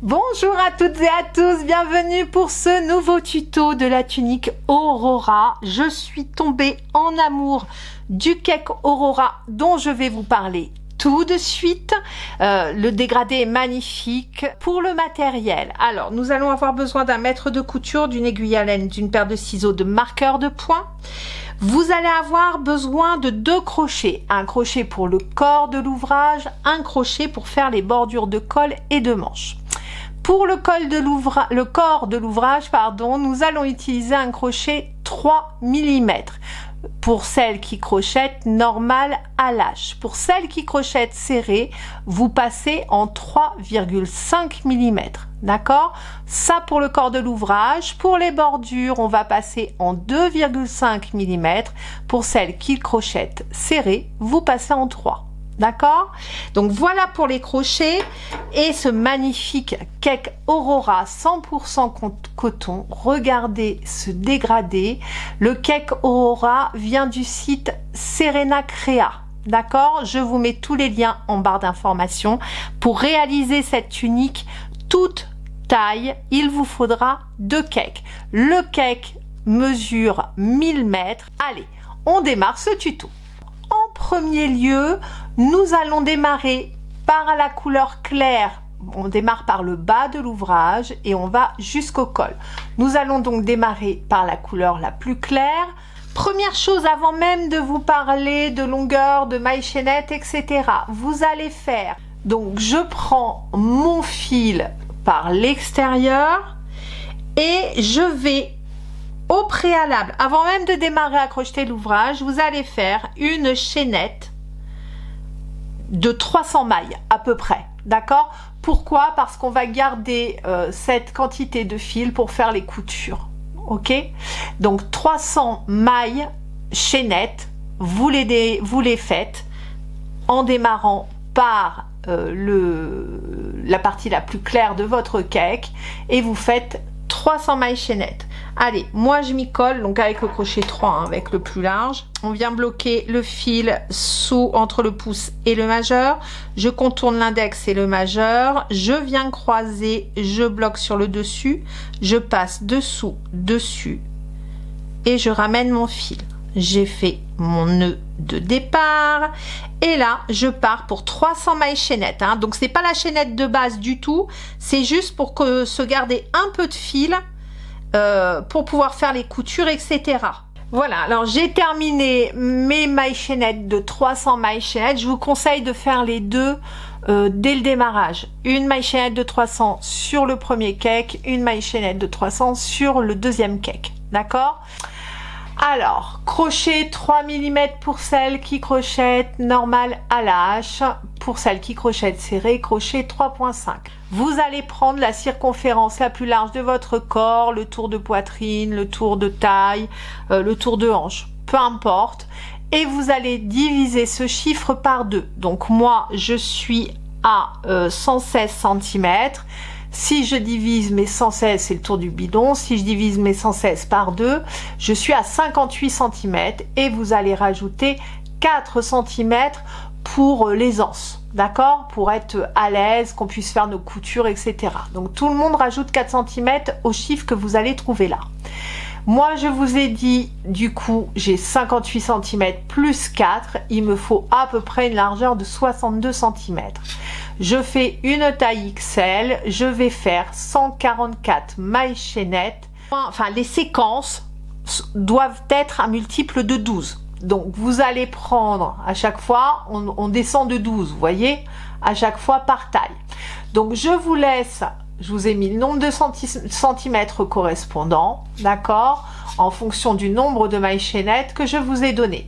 Bonjour à toutes et à tous, bienvenue pour ce nouveau tuto de la tunique Aurora. Je suis tombée en amour du cake Aurora dont je vais vous parler tout de suite. Le dégradé est magnifique. Pour le matériel, alors nous allons avoir besoin d'un mètre de couture, d'une aiguille à laine, d'une paire de ciseaux, de marqueurs de point. Vous allez avoir besoin de 2 crochets, un crochet pour le corps de l'ouvrage, un crochet pour faire les bordures de col et de manches. Pour le corps de l'ouvrage, nous allons utiliser un crochet 3 mm. Pour celles qui crochettent normal à lâche. Pour celles qui crochettent serré, vous passez en 3,5 mm. D'accord? Ça pour le corps de l'ouvrage. Pour les bordures, on va passer en 2,5 mm. Pour celles qui crochettent serré, vous passez en 3. D'accord? Donc voilà pour les crochets et ce magnifique cake Aurora 100% coton. Regardez ce dégradé. Le cake Aurora vient du site Serena Crea. D'accord? Je vous mets tous les liens en barre d'informations. Pour réaliser cette tunique toute taille, il vous faudra 2 cakes. Le cake mesure 1000 mètres. Allez, on démarre ce tuto. En premier lieu, nous allons démarrer par la couleur claire. On démarre par le bas de l'ouvrage et on va jusqu'au col. Nous allons donc démarrer par la couleur la plus claire. Première chose, avant même de vous parler de longueur, de maille chaînette, etc., vous allez faire, donc je prends mon fil par l'extérieur et je vais au préalable, avant même de démarrer à crocheter l'ouvrage, vous allez faire une chaînette de 300 mailles à peu près. D'accord? Pourquoi? Parce qu'on va garder cette quantité de fil pour faire les coutures. Ok? Donc 300 mailles chaînettes, vous les faites en démarrant par la partie la plus claire de votre cake et vous faites 300 mailles chaînettes. Allez, moi je m'y colle, donc avec le crochet 3, hein, avec le plus large. On vient bloquer le fil entre le pouce et le majeur. Je contourne l'index et le majeur. Je viens croiser, je bloque sur le dessus. Je passe dessous, dessus. Et je ramène mon fil. J'ai fait mon nœud de départ. Et là, je pars pour 300 mailles chaînettes. Hein. Donc, c'est pas la chaînette de base du tout. C'est juste pour se garder un peu de fil. Pour pouvoir faire les coutures, etc. Voilà, alors j'ai terminé mes mailles chaînettes de 300 mailles chaînettes. Je vous conseille de faire les deux dès le démarrage. Une maille chaînette de 300 sur le premier cake, une maille chaînette de 300 sur le deuxième cake. D'accord? Alors, crochet 3 mm pour celles qui crochettent normal à la hache. Pour celles qui crochettent serré, crochet 3,5. Vous allez prendre la circonférence la plus large de votre corps, le tour de poitrine, le tour de taille, le tour de hanche, peu importe. Et vous allez diviser ce chiffre par 2. Donc moi, je suis à 116 cm. Si je divise mes 116, c'est le tour du bidon. Si je divise mes 116 par 2, je suis à 58 cm. Et vous allez rajouter 4 cm pour les anses. D'accord? Pour être à l'aise, qu'on puisse faire nos coutures, etc. Donc tout le monde rajoute 4 cm au chiffre que vous allez trouver là. Moi, je vous ai dit, du coup, j'ai 58 cm plus 4. Il me faut à peu près une largeur de 62 cm. Je fais une taille XL. Je vais faire 144 mailles chaînettes. Enfin, les séquences doivent être un multiple de 12. Donc, vous allez prendre à chaque fois, on descend de 12, vous voyez, à chaque fois par taille. Donc, je vous laisse... Je vous ai mis le nombre de centimètres correspondant, d'accord, en fonction du nombre de mailles chaînettes que je vous ai donné.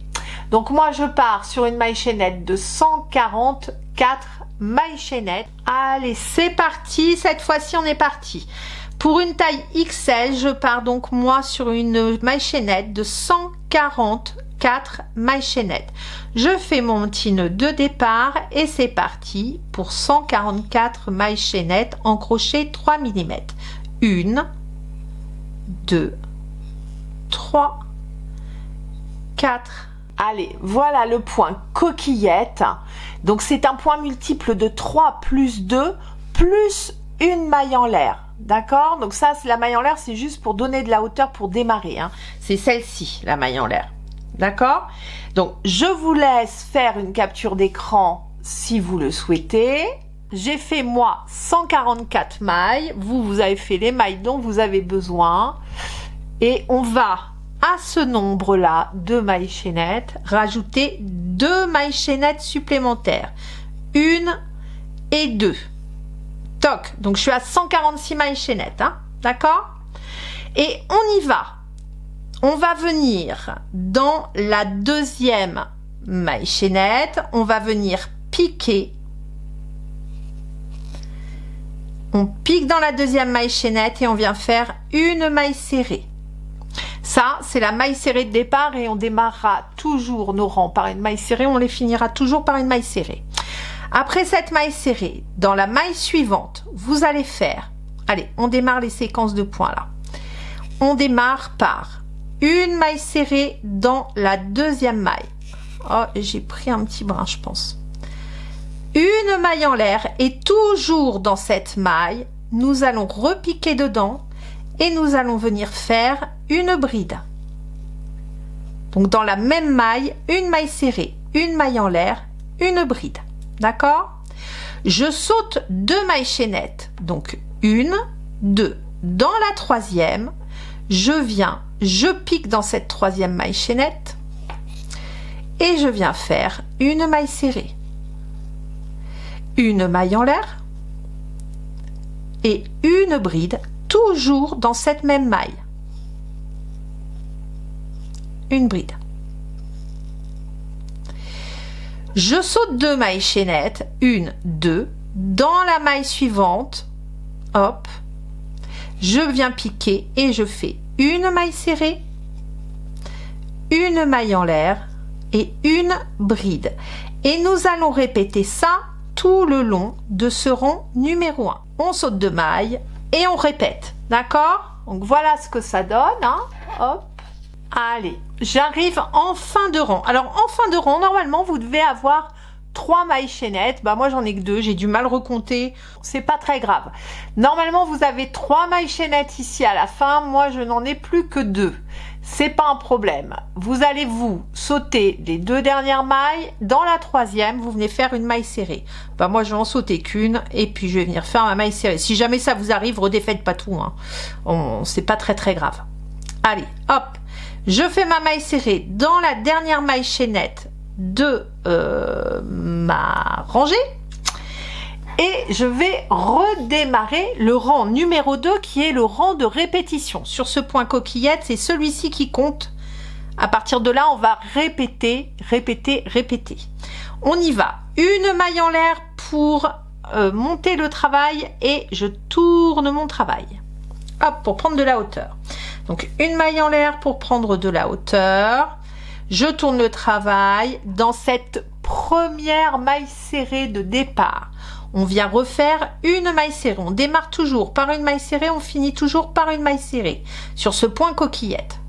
Donc moi, je pars sur une maille chaînette de 144 mailles chaînettes. Allez, c'est parti. Cette fois-ci, on est parti. Pour une taille XL, je pars donc moi sur une maille chaînette de 144 mailles chaînettes. Je fais mon petit nœud de départ et c'est parti pour 144 mailles chaînettes en crochet 3 mm. 1, 2, 3, 4. Allez, voilà le point coquillette. Donc c'est un point multiple de 3 plus 2 plus une maille en l'air. D'accord? Donc ça, c'est la maille en l'air, c'est juste pour donner de la hauteur pour démarrer. Hein. C'est celle-ci, la maille en l'air. D'accord? Donc, je vous laisse faire une capture d'écran si vous le souhaitez. J'ai fait, moi, 144 mailles. Vous avez fait les mailles dont vous avez besoin. Et on va, à ce nombre-là de mailles chaînettes, rajouter 2 mailles chaînettes supplémentaires. 1 et 2. Toc, donc je suis à 146 mailles chaînettes, hein, d'accord? Et on y va. On va venir dans la deuxième maille chaînette, on va venir piquer. On pique dans la deuxième maille chaînette et on vient faire une maille serrée. Ça, c'est la maille serrée de départ et on démarrera toujours nos rangs par une maille serrée, on les finira toujours par une maille serrée. Après cette maille serrée, dans la maille suivante, vous allez faire, allez, on démarre les séquences de points là. On démarre par une maille serrée dans la deuxième maille. Oh, j'ai pris un petit brin, je pense. Une maille en l'air et toujours dans cette maille, nous allons repiquer dedans et nous allons venir faire une bride. Donc dans la même maille, une maille serrée, une maille en l'air, une bride. D'accord? Je saute 2 mailles chaînettes, donc 1, 2. Dans la troisième, je viens, je pique dans cette troisième maille chaînette et je viens faire une maille serrée, une maille en l'air et une bride, toujours dans cette même maille. Une bride. Je saute 2 mailles chaînettes, 1, 2, dans la maille suivante, hop, je viens piquer et je fais une maille serrée, une maille en l'air et une bride. Et nous allons répéter ça tout le long de ce rang numéro 1. On saute 2 mailles et on répète, d'accord? Donc voilà ce que ça donne, hein, hop. Allez, j'arrive en fin de rang. Alors, en fin de rang, normalement, vous devez avoir 3 mailles chaînettes. Bah, moi, j'en ai que 2. J'ai du mal recompter. C'est pas très grave. Normalement, vous avez 3 mailles chaînettes ici à la fin. Moi, je n'en ai plus que 2. C'est pas un problème. Vous allez vous sauter les 2 dernières mailles. Dans la troisième, vous venez faire une maille serrée. Bah, moi, je vais en sauter qu'une. Et puis, je vais venir faire ma maille serrée. Si jamais ça vous arrive, redéfaites pas tout. Hein. C'est pas très, très grave. Allez, hop. Je fais ma maille serrée dans la dernière maille chaînette de ma rangée et je vais redémarrer le rang numéro 2 qui est le rang de répétition. Sur ce point coquillette, c'est celui-ci qui compte. À partir de là, on va répéter, répéter, répéter. On y va. Une maille en l'air pour monter le travail et je tourne mon travail. Hop, pour prendre de la hauteur. Donc, une maille en l'air pour prendre de la hauteur. Je tourne le travail dans cette première maille serrée de départ. On vient refaire une maille serrée. On démarre toujours par une maille serrée, on finit toujours par une maille serrée sur ce point coquillette.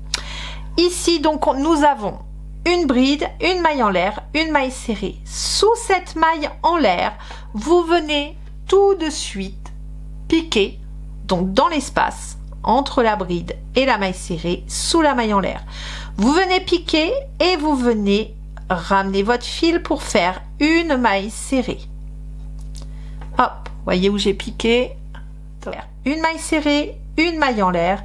Ici, donc, nous avons une bride, une maille en l'air, une maille serrée. Sous cette maille en l'air, vous venez tout de suite piquer, donc dans l'espace, entre la bride et la maille serrée, sous la maille en l'air. Vous venez piquer et vous venez ramener votre fil pour faire une maille serrée. Hop, voyez où j'ai piqué. Une maille serrée, une maille en l'air,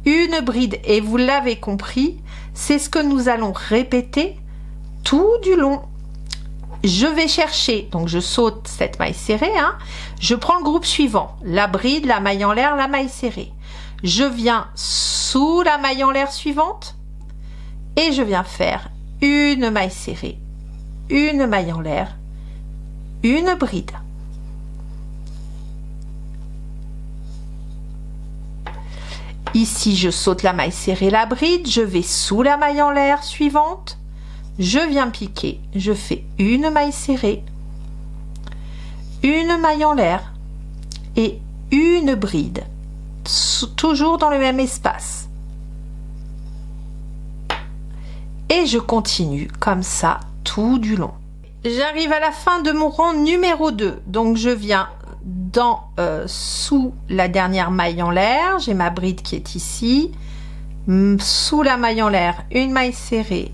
une bride. Et vous l'avez compris, c'est ce que nous allons répéter tout du long. Je vais chercher, donc je saute cette maille serrée, hein. Je prends le groupe suivant, la bride, la maille en l'air, la maille serrée. Je viens sous la maille en l'air suivante et je viens faire une maille serrée, une maille en l'air, une bride. Ici, je saute la maille serrée, la bride, je vais sous la maille en l'air suivante, je viens piquer, je fais une maille serrée, une maille en l'air et une bride. Toujours dans le même espace et je continue comme ça tout du long. J'arrive à la fin de mon rang numéro 2, donc je viens dans sous la dernière maille en l'air. J'ai ma bride qui est ici. Sous la maille en l'air, une maille serrée,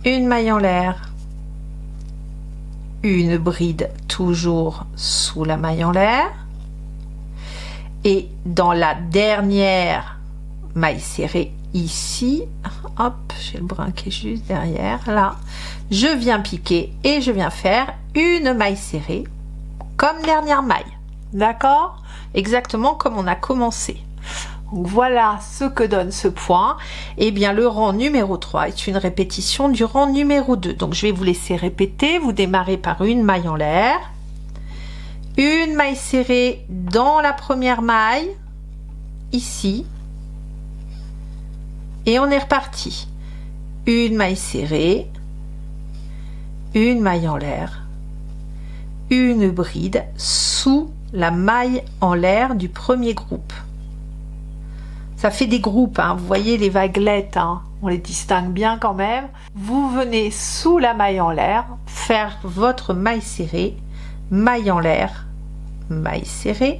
une maille en l'air, une bride toujours sous la maille en l'air, et dans la dernière maille serrée ici, hop, j'ai le brin qui est juste derrière, là, je viens piquer et je viens faire une maille serrée comme dernière maille, d'accord? Exactement comme on a commencé. Donc voilà ce que donne ce point. Et bien le rang numéro 3 est une répétition du rang numéro 2. Donc je vais vous laisser répéter. Vous démarrez par une maille en l'air, une maille serrée dans la première maille, ici, et on est reparti. Une maille serrée, une maille en l'air, une bride sous la maille en l'air du premier groupe. Ça fait des groupes, hein. Vous voyez les vaguelettes, hein. On les distingue bien quand même. Vous venez sous la maille en l'air, faire votre maille serrée, maille en l'air, maille serrée,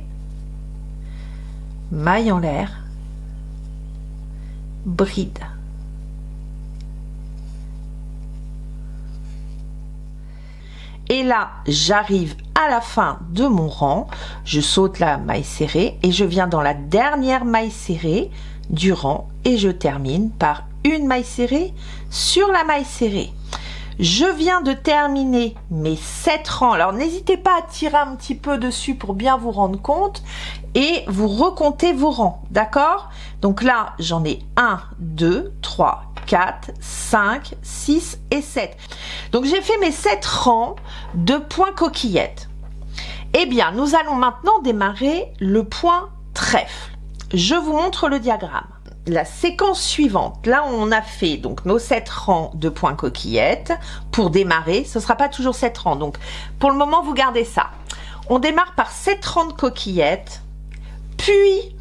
maille en l'air, bride. Et là, j'arrive à la fin de mon rang, je saute la maille serrée et je viens dans la dernière maille serrée du rang et je termine par une maille serrée sur la maille serrée. Je viens de terminer mes 7 rangs. Alors, n'hésitez pas à tirer un petit peu dessus pour bien vous rendre compte et vous recomptez vos rangs, d'accord? Donc là, j'en ai 1, 2, 3, 4, 5, 6 et 7. Donc, j'ai fait mes 7 rangs de points coquillettes. Eh bien, nous allons maintenant démarrer le point trèfle. Je vous montre le diagramme. La séquence suivante, là on a fait donc nos 7 rangs de points coquillettes. Pour démarrer, ce ne sera pas toujours 7 rangs, donc pour le moment vous gardez ça. On démarre par 7 rangs de coquillettes, puis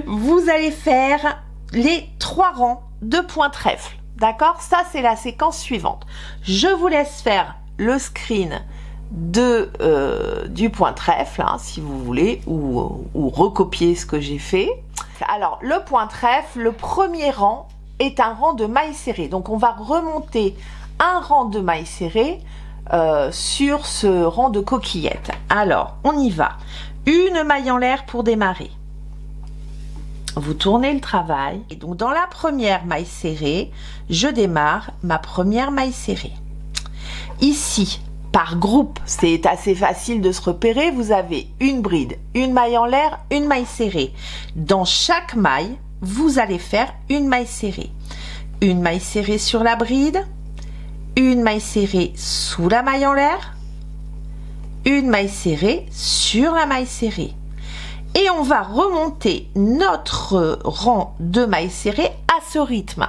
vous allez faire les 3 rangs de points trèfle, d'accord? Ça c'est la séquence suivante. Je vous laisse faire le screen du point trèfle, hein, si vous voulez, ou recopier ce que j'ai fait. Alors, le point trèfle, le premier rang est un rang de mailles serrées. Donc, on va remonter un rang de mailles serrées sur ce rang de coquillettes. Alors, on y va. Une maille en l'air pour démarrer. Vous tournez le travail. Et donc, dans la première maille serrée, je démarre ma première maille serrée. Ici, par groupe, c'est assez facile de se repérer. Vous avez une bride, une maille en l'air, une maille serrée. Dans chaque maille, vous allez faire une maille serrée. Une maille serrée sur la bride, une maille serrée sous la maille en l'air, une maille serrée sur la maille serrée. Et on va remonter notre rang de mailles serrées à ce rythme.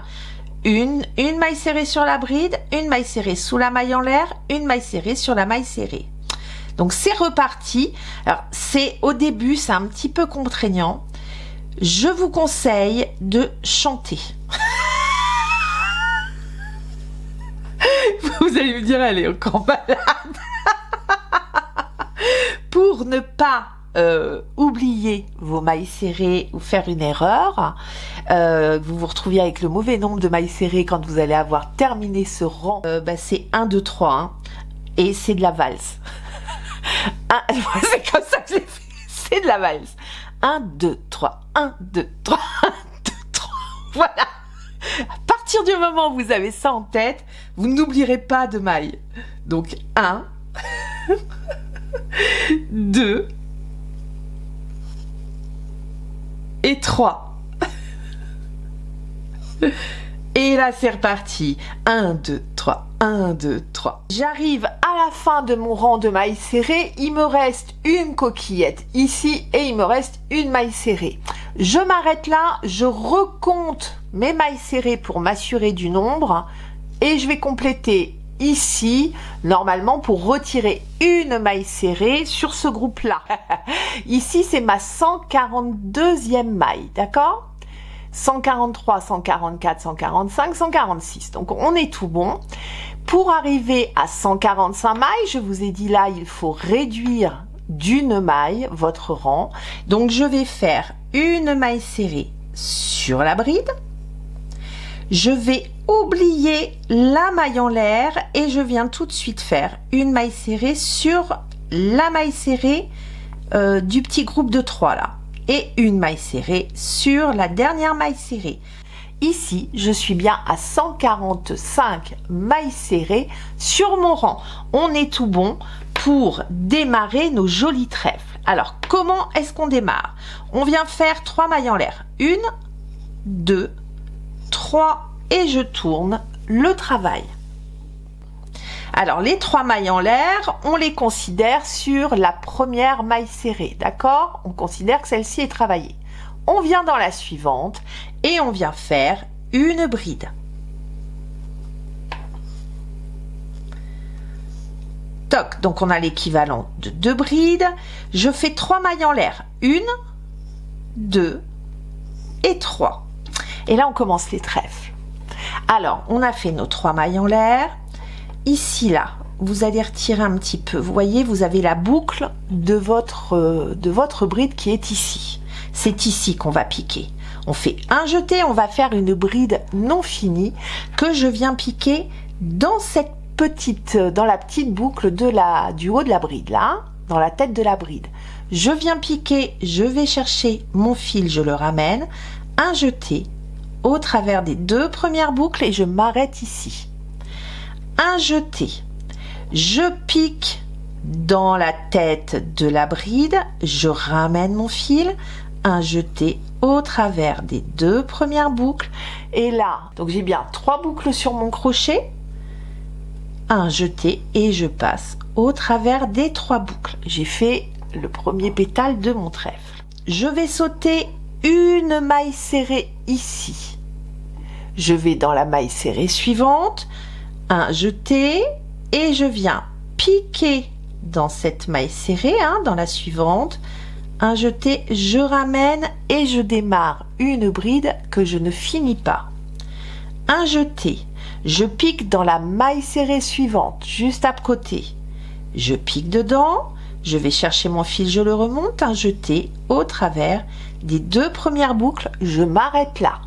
Une maille serrée sur la bride, une maille serrée sous la maille en l'air, une maille serrée sur la maille serrée. Donc c'est reparti. Alors c'est au début, c'est un petit peu contraignant. Je vous conseille de chanter. Vous allez me dire, elle est encore malade. Pour ne pas oublier vos mailles serrées ou faire une erreur, vous vous retrouviez avec le mauvais nombre de mailles serrées quand vous allez avoir terminé ce rang, c'est 1, 2, 3 hein, et c'est de la valse. C'est comme ça que j'ai fait, c'est de la valse. 1, 2, 3, 1, 2, 3, 1, 2, 3, voilà. À partir du moment où vous avez ça en tête, vous n'oublierez pas de mailles. Donc 1, 2 et 3. Et là c'est reparti. 1, 2, 3, 1, 2, 3. J'arrive à la fin de mon rang de mailles serrées. Il me reste une coquillette ici et il me reste une maille serrée. Je m'arrête là, je recompte mes mailles serrées pour m'assurer du nombre et je vais compléter ici, normalement pour retirer une maille serrée sur ce groupe-là. Ici, c'est ma 142e maille, d'accord? 143, 144, 145, 146. Donc, on est tout bon. Pour arriver à 145 mailles, je vous ai dit là, il faut réduire d'une maille votre rang. Donc je vais faire une maille serrée sur la bride. Je vais oublier la maille en l'air et je viens tout de suite faire une maille serrée sur la maille serrée du petit groupe de 3 là. Et une maille serrée sur la dernière maille serrée. Ici, je suis bien à 145 mailles serrées sur mon rang. On est tout bon pour démarrer nos jolis trèfles. Alors, comment est-ce qu'on démarre? On vient faire 3 mailles en l'air. 1, 2, 3 et je tourne le travail. Alors, les 3 mailles en l'air, on les considère sur la première maille serrée, d'accord? On considère que celle-ci est travaillée. On vient dans la suivante et on vient faire une bride. Toc, donc on a l'équivalent de 2 brides. Je fais 3 mailles en l'air. 1, 2 et 3. Et là, on commence les trèfles. Alors, on a fait nos 3 mailles en l'air. Ici, là, vous allez retirer un petit peu. Vous voyez, vous avez la boucle de votre bride qui est ici. C'est ici qu'on va piquer. On fait un jeté, on va faire une bride non finie que je viens piquer dans cette dans la petite boucle du haut de la bride, là, dans la tête de la bride. Je viens piquer, je vais chercher mon fil, je le ramène, un jeté au travers des 2 premières boucles et je m'arrête ici. Un jeté, je pique dans la tête de la bride, je ramène mon fil, un jeté au travers des 2 premières boucles et là, donc j'ai bien 3 boucles sur mon crochet, un jeté et je passe au travers des 3 boucles. J'ai fait le premier pétale de mon trèfle. Je vais sauter une maille serrée ici. Je vais dans la maille serrée suivante, un jeté et je viens piquer dans cette maille serrée, dans la suivante, un jeté, je ramène et je démarre une bride que je ne finis pas. Un jeté, je pique dans la maille serrée suivante, juste à côté. Je pique dedans, je vais chercher mon fil, je le remonte, un jeté au travers des 2 premières boucles, je m'arrête là.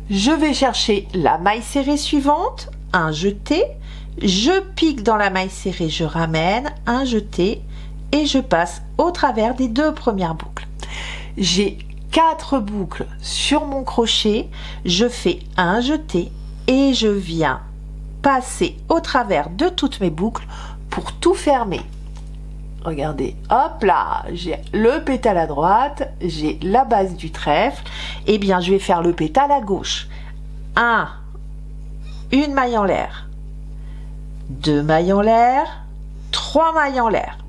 Je vais chercher la maille serrée suivante, un jeté, je pique dans la maille serrée, je ramène, un jeté et je passe au travers des 2 premières boucles. J'ai 4 boucles sur mon crochet, je fais un jeté et je viens passer au travers de toutes mes boucles pour tout fermer. Regardez, hop là, j'ai le pétale à droite, j'ai la base du trèfle, et bien je vais faire le pétale à gauche. Une maille en l'air, 2 mailles en l'air, 3 mailles en l'air.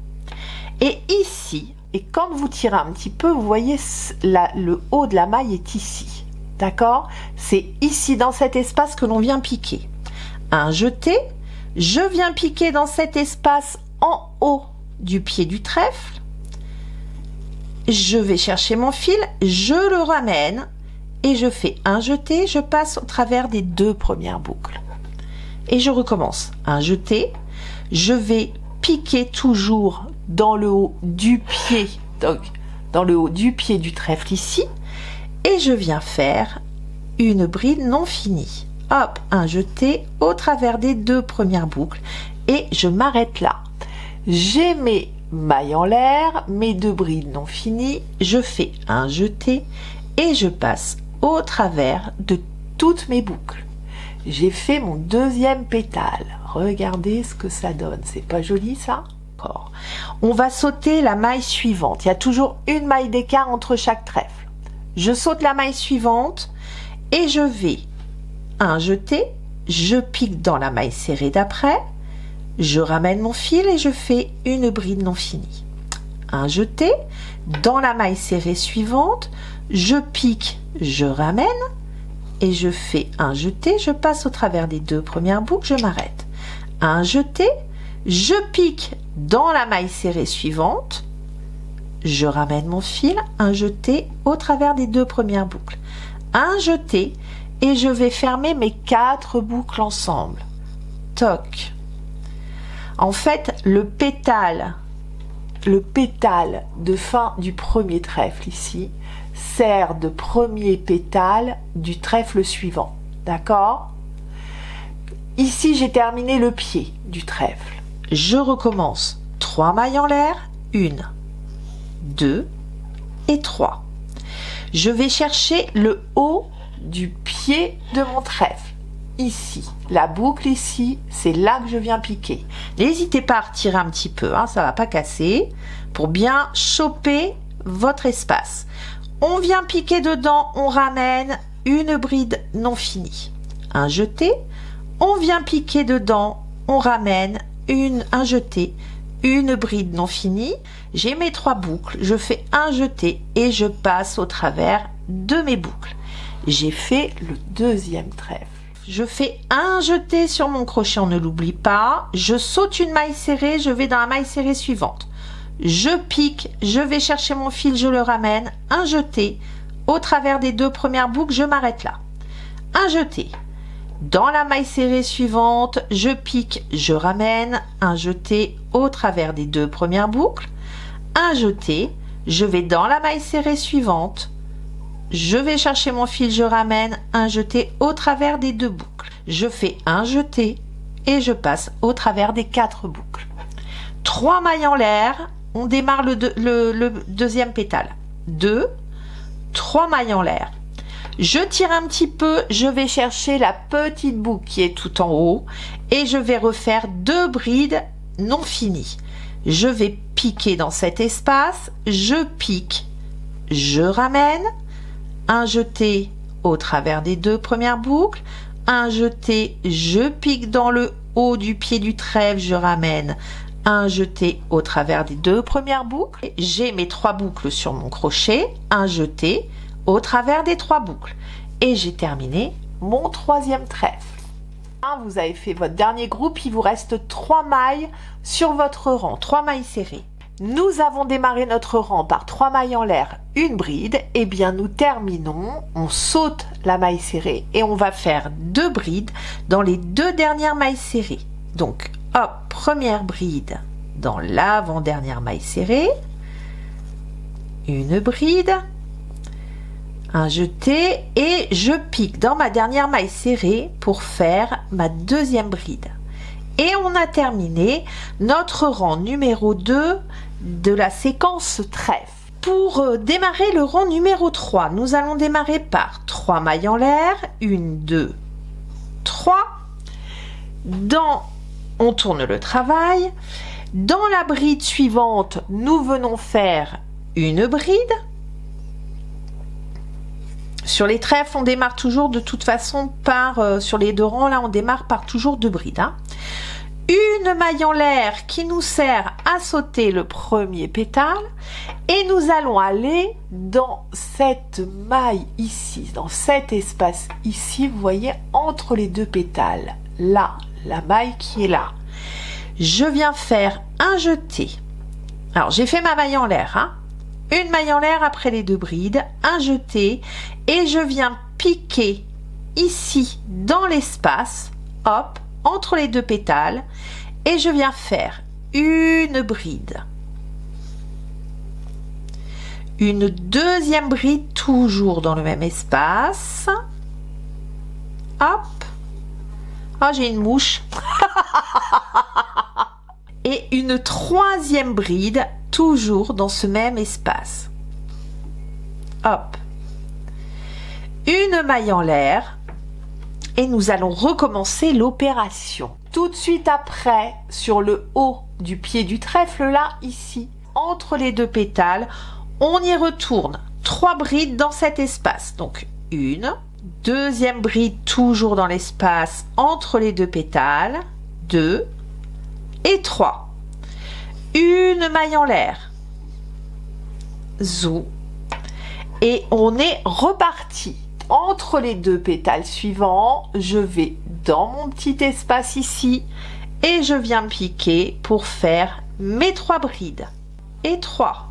Et ici, et quand vous tirez un petit peu, vous voyez le haut de la maille est ici. D'accord? C'est ici dans cet espace que l'on vient piquer. Un jeté, je viens piquer dans cet espace en haut du pied du trèfle. Je vais chercher mon fil, je le ramène et je fais un jeté, je passe au travers des 2 premières boucles. Et je recommence. Un jeté, je vais piquer toujours dans le haut du pied, donc dans le haut du pied du trèfle ici, et je viens faire une bride non finie. Hop, un jeté au travers des 2 premières boucles et je m'arrête là. J'ai mes mailles en l'air, mes 2 brides non finies, je fais un jeté et je passe au travers de toutes mes boucles. J'ai fait mon 2e pétale. Regardez ce que ça donne. C'est pas joli ça? On va sauter la maille suivante. Il y a toujours une maille d'écart entre chaque trèfle. Je saute la maille suivante et je vais un jeté, je pique dans la maille serrée d'après, je ramène mon fil et je fais une bride non finie. Un jeté, dans la maille serrée suivante, je pique, je ramène et je fais un jeté, je passe au travers des 2 premières boucles, je m'arrête. Un jeté, je pique dans la maille serrée suivante, je ramène mon fil, un jeté au travers des 2 premières boucles, un jeté et je vais fermer mes 4 boucles ensemble. toc. En fait, le pétale de fin du premier trèfle ici sert de premier pétale du trèfle suivant. D'accord? Ici, j'ai terminé le pied du trèfle. Je recommence. 3 mailles en l'air, 1, 2 et 3. Je vais chercher le haut du pied de mon trèfle. Ici, la boucle ici, c'est là que je viens piquer. N'hésitez pas à retirer un petit peu, hein, ça ne va pas casser, pour bien choper votre espace. On vient piquer dedans, on ramène une bride non finie. Un jeté, on vient piquer dedans, on ramène un jeté, une bride non finie. J'ai mes 3 boucles, je fais un jeté et je passe au travers de mes boucles. J'ai fait le deuxième trèfle. Je fais un jeté sur mon crochet, on ne l'oublie pas. Je saute une maille serrée, je vais dans la maille serrée suivante. Je pique, je vais chercher mon fil, je le ramène, un jeté. Au travers des 2 premières boucles, je m'arrête là. Un jeté. Dans la maille serrée suivante, je pique, je ramène, un jeté au travers des 2 premières boucles. Un jeté, je vais dans la maille serrée suivante. Je vais chercher mon fil, je ramène, un jeté au travers des 2 boucles. Je fais un jeté et je passe au travers des 4 boucles. 3 mailles en l'air, on démarre le deuxième pétale. 2, 3 mailles en l'air. Je tire un petit peu, je vais chercher la petite boucle qui est tout en haut et je vais refaire 2 brides non finies. Je vais piquer dans cet espace, je pique, je ramène, un jeté au travers des 2 premières boucles, un jeté, je pique dans le haut du pied du trèfle, je ramène, un jeté au travers des 2 premières boucles. J'ai mes 3 boucles sur mon crochet, un jeté au travers des 3 boucles. Et j'ai terminé mon 3e trèfle. Vous avez fait votre dernier groupe, il vous reste 3 mailles sur votre rang, 3 mailles serrées. Nous avons démarré notre rang par 3 mailles en l'air, une bride. Et bien nous terminons, on saute la maille serrée et on va faire 2 brides dans les 2 dernières mailles serrées. Donc hop, première bride dans l'avant-dernière maille serrée, une bride, un jeté et je pique dans ma dernière maille serrée pour faire ma 2e bride. Et on a terminé notre rang numéro 2 de la séquence trèfle. Pour démarrer le rang numéro 3, nous allons démarrer par 3 mailles en l'air, 1, 2, 3. On tourne le travail. Dans la bride suivante, nous venons faire une bride. Sur les trèfles, on démarre toujours de toute façon par, sur les 2 rangs, là, on démarre par toujours 2 brides. Hein. Une maille en l'air qui nous sert à sauter le premier pétale et nous allons aller dans cette maille ici, dans cet espace ici, vous voyez, entre les 2 pétales. Là, la maille qui est là. Je viens faire un jeté. Alors, j'ai fait ma maille en l'air, hein. Une maille en l'air après les 2 brides, un jeté et je viens piquer ici dans l'espace, hop, entre les 2 pétales et je viens faire une bride. Une 2e bride toujours dans le même espace. Hop. Ah, j'ai une mouche. Et une 3e bride toujours dans ce même espace. Hop. Une maille en l'air et nous allons recommencer l'opération. Tout de suite après, sur le haut du pied du trèfle, là, ici, entre les 2 pétales, on y retourne 3 brides dans cet espace. Donc, une, 2e bride toujours dans l'espace entre les 2 pétales, 2 et 3. Une maille en l'air, zou, et on est reparti. Entre les 2 pétales suivants, je vais dans mon petit espace ici et je viens piquer pour faire mes 3 brides. Et 3.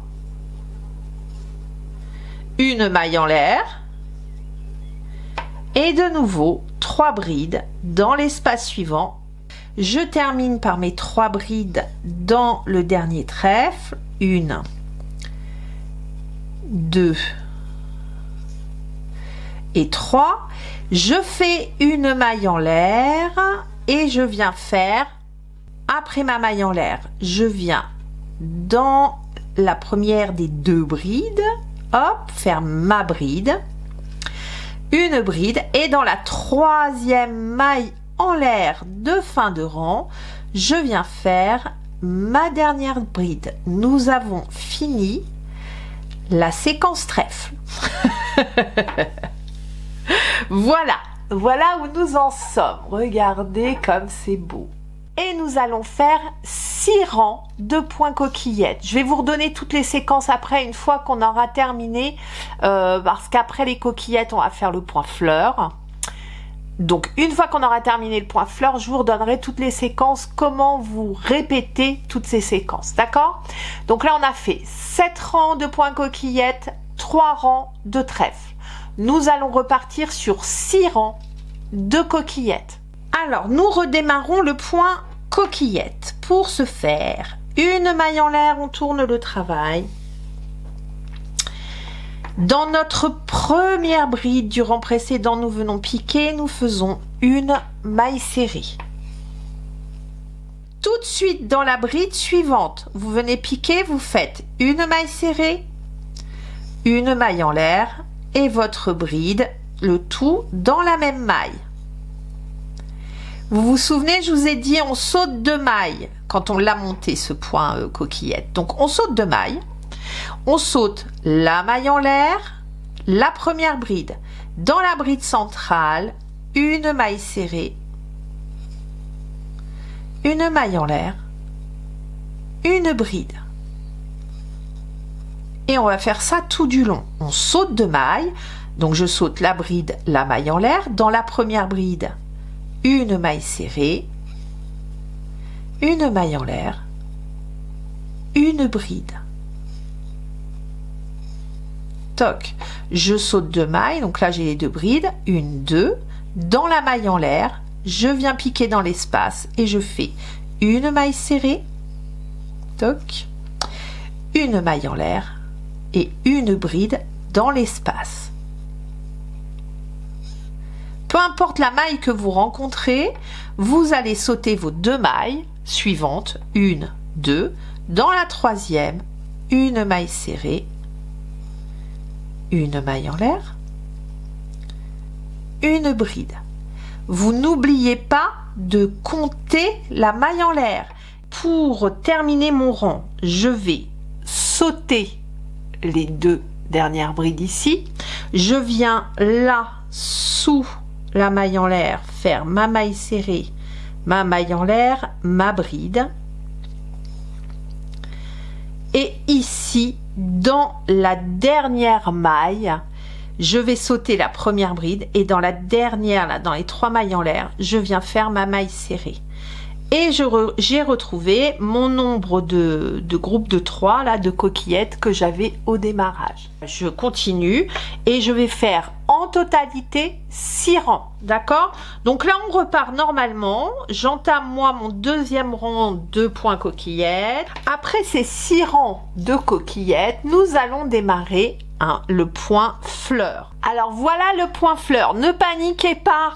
Une maille en l'air et de nouveau 3 brides dans l'espace suivant. Je termine par mes 3 brides dans le dernier trèfle. 1, 2 et 3. Je fais une maille en l'air et je viens faire, après ma maille en l'air, je viens dans la première des 2 brides, hop, faire ma bride, une bride, et dans la 3e maille en l'air de fin de rang, je viens faire ma dernière bride. Nous avons fini la séquence trèfle. Voilà, voilà où nous en sommes. Regardez comme c'est beau. Et nous allons faire 6 rangs de points coquillettes. Je vais vous redonner toutes les séquences après, une fois qu'on aura terminé, parce qu'après les coquillettes, on va faire le point fleur. Donc, une fois qu'on aura terminé le point fleur, je vous redonnerai toutes les séquences, comment vous répétez toutes ces séquences, d'accord? Donc là, on a fait 7 rangs de points coquillettes, 3 rangs de trèfle. Nous allons repartir sur 6 rangs de coquillettes. Alors, nous redémarrons le point coquillette. Pour ce faire, une maille en l'air, on tourne le travail. Dans notre première bride du rang précédent, nous venons piquer, nous faisons une maille serrée. Tout de suite, dans la bride suivante, vous venez piquer, vous faites une maille serrée, une maille en l'air et votre bride, le tout dans la même maille. Vous vous souvenez, je vous ai dit, on saute 2 mailles quand on l'a monté, ce point coquillette. Donc, on saute 2 mailles. On saute la maille en l'air, la première bride. Dans la bride centrale, une maille serrée, une maille en l'air, une bride. Et on va faire ça tout du long. On saute 2 mailles. Donc, je saute la bride, la maille en l'air. Dans la première bride, une maille serrée, une maille en l'air, une bride. Toc, je saute 2 mailles, donc là j'ai les 2 brides, 1, 2, dans la maille en l'air, je viens piquer dans l'espace et je fais une maille serrée, toc, une maille en l'air et une bride dans l'espace. Peu importe la maille que vous rencontrez, vous allez sauter vos 2 mailles suivantes, 1, 2, dans la 3e, une maille serrée, une maille en l'air, une bride. Vous n'oubliez pas de compter la maille en l'air. Pour terminer mon rang, je vais sauter les 2 dernières brides ici. Je viens là, sous la maille en l'air, faire ma maille serrée, ma maille en l'air, ma bride. Et ici, dans la dernière maille, je vais sauter la première bride et dans la dernière, là, dans les 3 mailles en l'air, je viens faire ma maille serrée. Et j'ai retrouvé mon nombre de groupes de 3 là, de coquillettes que j'avais au démarrage. Je continue et je vais faire en totalité 6 rangs, d'accord? Donc là, on repart normalement. J'entame moi mon 2e rang de points coquillettes. Après ces 6 rangs de coquillettes, nous allons démarrer le point fleur. Alors voilà le point fleur. Ne paniquez pas.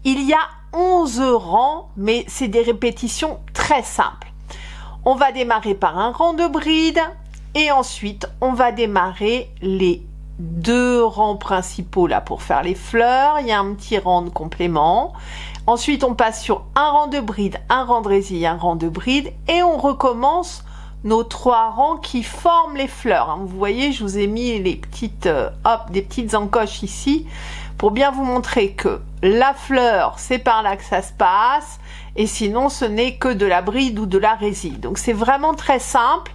Il y a 11 rangs, mais c'est des répétitions très simples. On va démarrer par un rang de bride et ensuite on va démarrer les 2 rangs principaux là pour faire les fleurs. Il y a un petit rang de complément. Ensuite on passe sur un rang de bride, un rang de résille, un rang de bride et on recommence nos 3 rangs qui forment les fleurs. Vous voyez, je vous ai mis les petites des petites encoches ici pour bien vous montrer que la fleur, c'est par là que ça se passe, et sinon ce n'est que de la bride ou de la résille. Donc c'est vraiment très simple.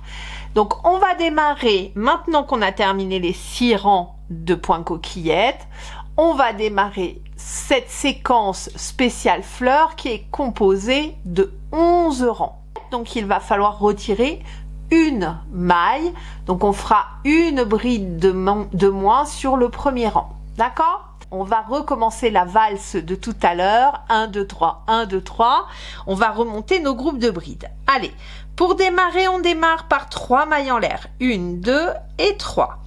Donc on va démarrer, maintenant qu'on a terminé les 6 rangs de points coquillettes, on va démarrer cette séquence spéciale fleurs qui est composée de 11 rangs. Donc il va falloir retirer une maille, donc on fera une bride de moins sur le premier rang, d'accord? On va recommencer la valse de tout à l'heure. 1, 2, 3, 1, 2, 3. On va remonter nos groupes de brides. Allez, pour démarrer, on démarre par 3 mailles en l'air. 1, 2 et 3.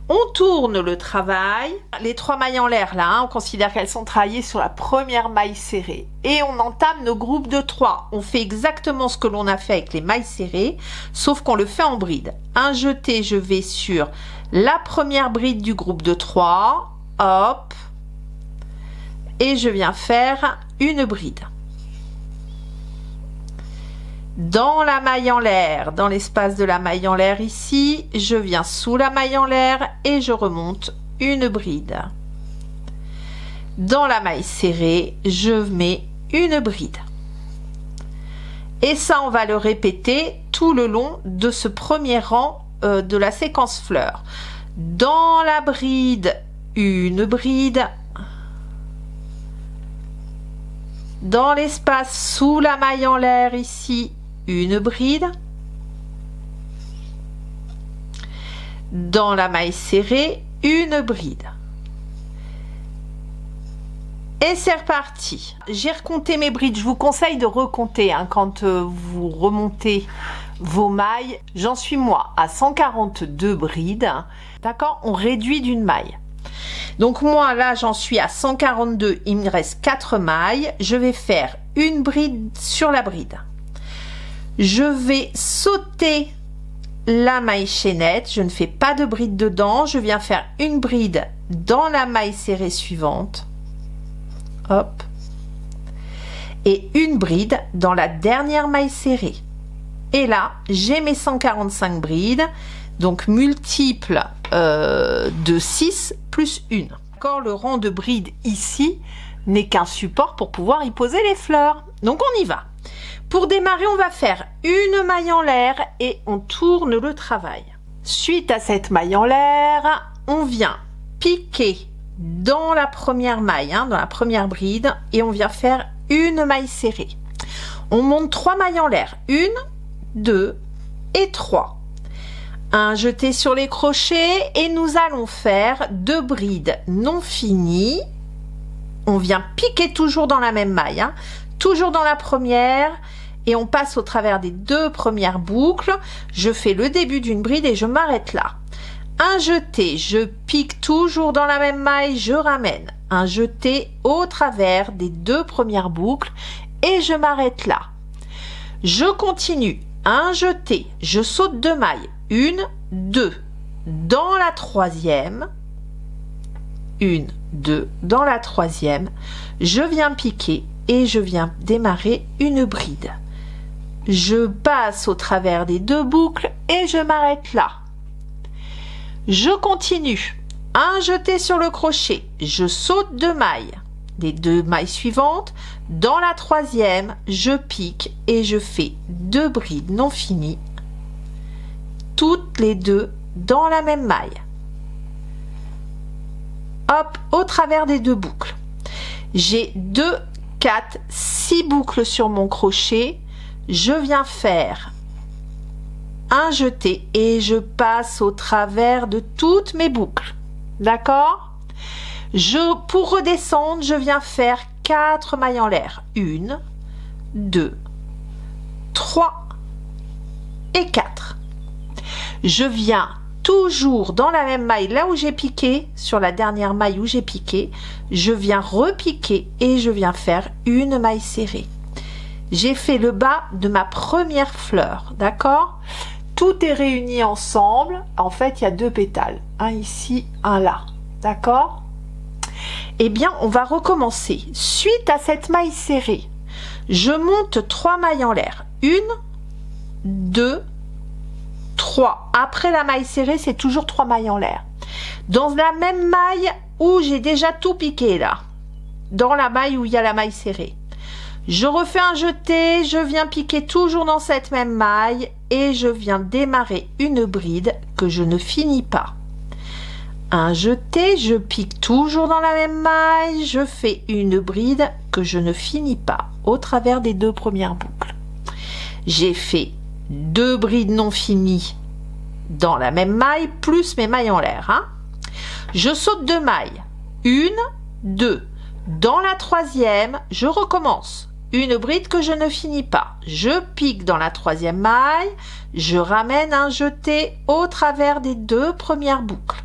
On tourne le travail. Les 3 mailles en l'air, là, on considère qu'elles sont travaillées sur la première maille serrée. Et on entame nos groupes de 3. On fait exactement ce que l'on a fait avec les mailles serrées, sauf qu'on le fait en bride. Un jeté, je vais sur la première bride du groupe de 3. Hop. Et je viens faire une bride. Dans la maille en l'air, dans l'espace de la maille en l'air ici, je viens sous la maille en l'air et je remonte une bride. Dans la maille serrée, je mets une bride. Et ça, on va le répéter tout le long de ce premier rang de la séquence fleurs. Dans la bride, une bride. Dans l'espace sous la maille en l'air ici, une bride. Dans la maille serrée, une bride. Et c'est reparti. J'ai recompté mes brides. Je vous conseille de recompter quand vous remontez vos mailles. J'en suis moi à 142 brides. D'accord? On réduit d'une maille. Donc moi là j'en suis à 142, il me reste 4 mailles. Je vais faire une bride sur la bride. Je vais sauter la maille chaînette, je ne fais pas de bride dedans, je viens faire une bride dans la maille serrée suivante. Hop. Et une bride dans la dernière maille serrée. Et là, j'ai mes 145 brides, donc multiples de 6 plus 1. D'accord, le rang de brides ici n'est qu'un support pour pouvoir y poser les fleurs. Donc on y va. Pour démarrer, on va faire une maille en l'air et on tourne le travail. Suite à cette maille en l'air, on vient piquer dans la première maille, dans la première bride, et on vient faire une maille serrée. On monte 3 mailles en l'air. 1, 2 et 3. Un jeté sur les crochets et nous allons faire 2 brides non finies. On vient piquer toujours dans la même maille, toujours dans la première, et on passe au travers des 2 premières boucles. Je fais le début d'une bride et je m'arrête là. Un jeté, je pique toujours dans la même maille, je ramène un jeté au travers des 2 premières boucles et je m'arrête là. Je continue, un jeté, je saute 2 mailles, 1, 2, dans la troisième, 1, 2, dans la troisième, je viens piquer et je viens démarrer une bride. Je passe au travers des 2 boucles et je m'arrête là. Je continue, un jeté sur le crochet, je saute 2 mailles, les 2 mailles suivantes, dans la troisième, je pique et je fais 2 brides non finies, toutes les 2 dans la même maille. Hop, au travers des 2 boucles. J'ai 2, 4, 6 boucles sur mon crochet. Je viens faire un jeté et je passe au travers de toutes mes boucles. D'accord? Pour redescendre, je viens faire 4 mailles en l'air. 1, 2, 3 et 4. Je viens toujours dans la même maille, là où j'ai piqué, sur la dernière maille où j'ai piqué, je viens repiquer et je viens faire une maille serrée. J'ai fait le bas de ma première fleur, d'accord? Tout est réuni ensemble. En fait, il y a 2 pétales, un ici, un là, d'accord? Eh bien, on va recommencer. Suite à cette maille serrée, je monte 3 mailles en l'air. 1, 2, 3. Après la maille serrée, c'est toujours 3 mailles en l'air. Dans la même maille où j'ai déjà tout piqué là, dans la maille où il y a la maille serrée. Je refais un jeté, je viens piquer toujours dans cette même maille et je viens démarrer une bride que je ne finis pas. Un jeté, je pique toujours dans la même maille, je fais une bride que je ne finis pas au travers des 2 premières boucles. J'ai fait 2 brides non finies dans la même maille plus mes mailles en l'air. Je saute 2 mailles. 1, 2. Dans la troisième, je recommence. Une bride que je ne finis pas. Je pique dans la troisième maille, je ramène un jeté au travers des 2 premières boucles.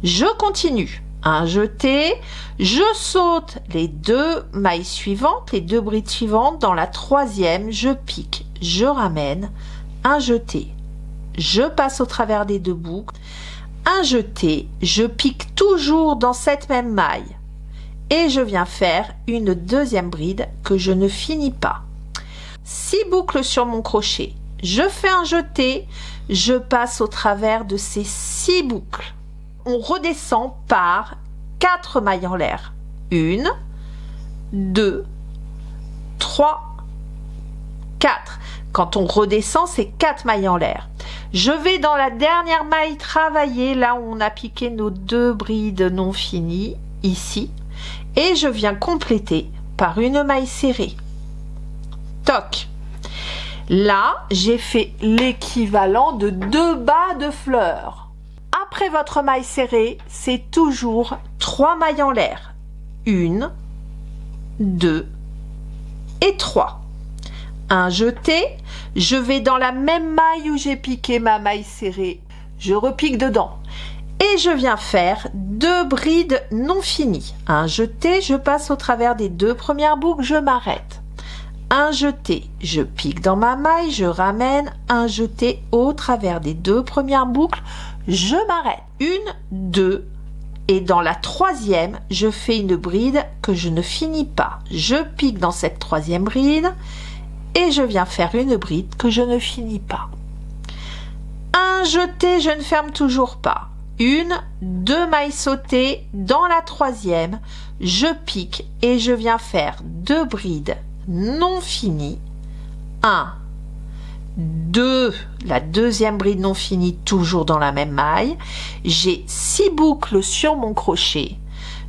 Je continue. Un jeté, je saute les 2 mailles suivantes, les 2 brides suivantes. Dans la troisième, je pique, je ramène un jeté. Je passe au travers des 2 boucles. Un jeté, je pique toujours dans cette même maille. Et je viens faire une deuxième bride que je ne finis pas. 6 boucles sur mon crochet. Je fais un jeté, je passe au travers de ces 6 boucles. On redescend par 4 mailles en l'air. 1, 2, 3, 4. Quand on redescend, c'est 4 mailles en l'air. Je vais dans la dernière maille travailler, là où on a piqué nos 2 brides non finies, ici. Et je viens compléter par une maille serrée. Toc. Là, j'ai fait l'équivalent de 2 bas de fleurs. Après votre maille serrée, c'est toujours 3 mailles en l'air. 1, 2 et 3. Un jeté, je vais dans la même maille où j'ai piqué ma maille serrée. Je repique dedans. Et je viens faire 2 brides non finies. Un jeté, je passe au travers des 2 premières boucles, je m'arrête. Un jeté, je pique dans ma maille, je ramène un jeté au travers des 2 premières boucles, je m'arrête. 1, 2 et dans la troisième, je fais une bride que je ne finis pas. Je pique dans cette troisième bride et je viens faire une bride que je ne finis pas. Un jeté, je ne ferme toujours pas. 1, 2 mailles sautées dans la troisième, je pique et je viens faire 2 brides non finies. 1, 2, la deuxième bride non finie toujours dans la même maille. J'ai 6 boucles sur mon crochet.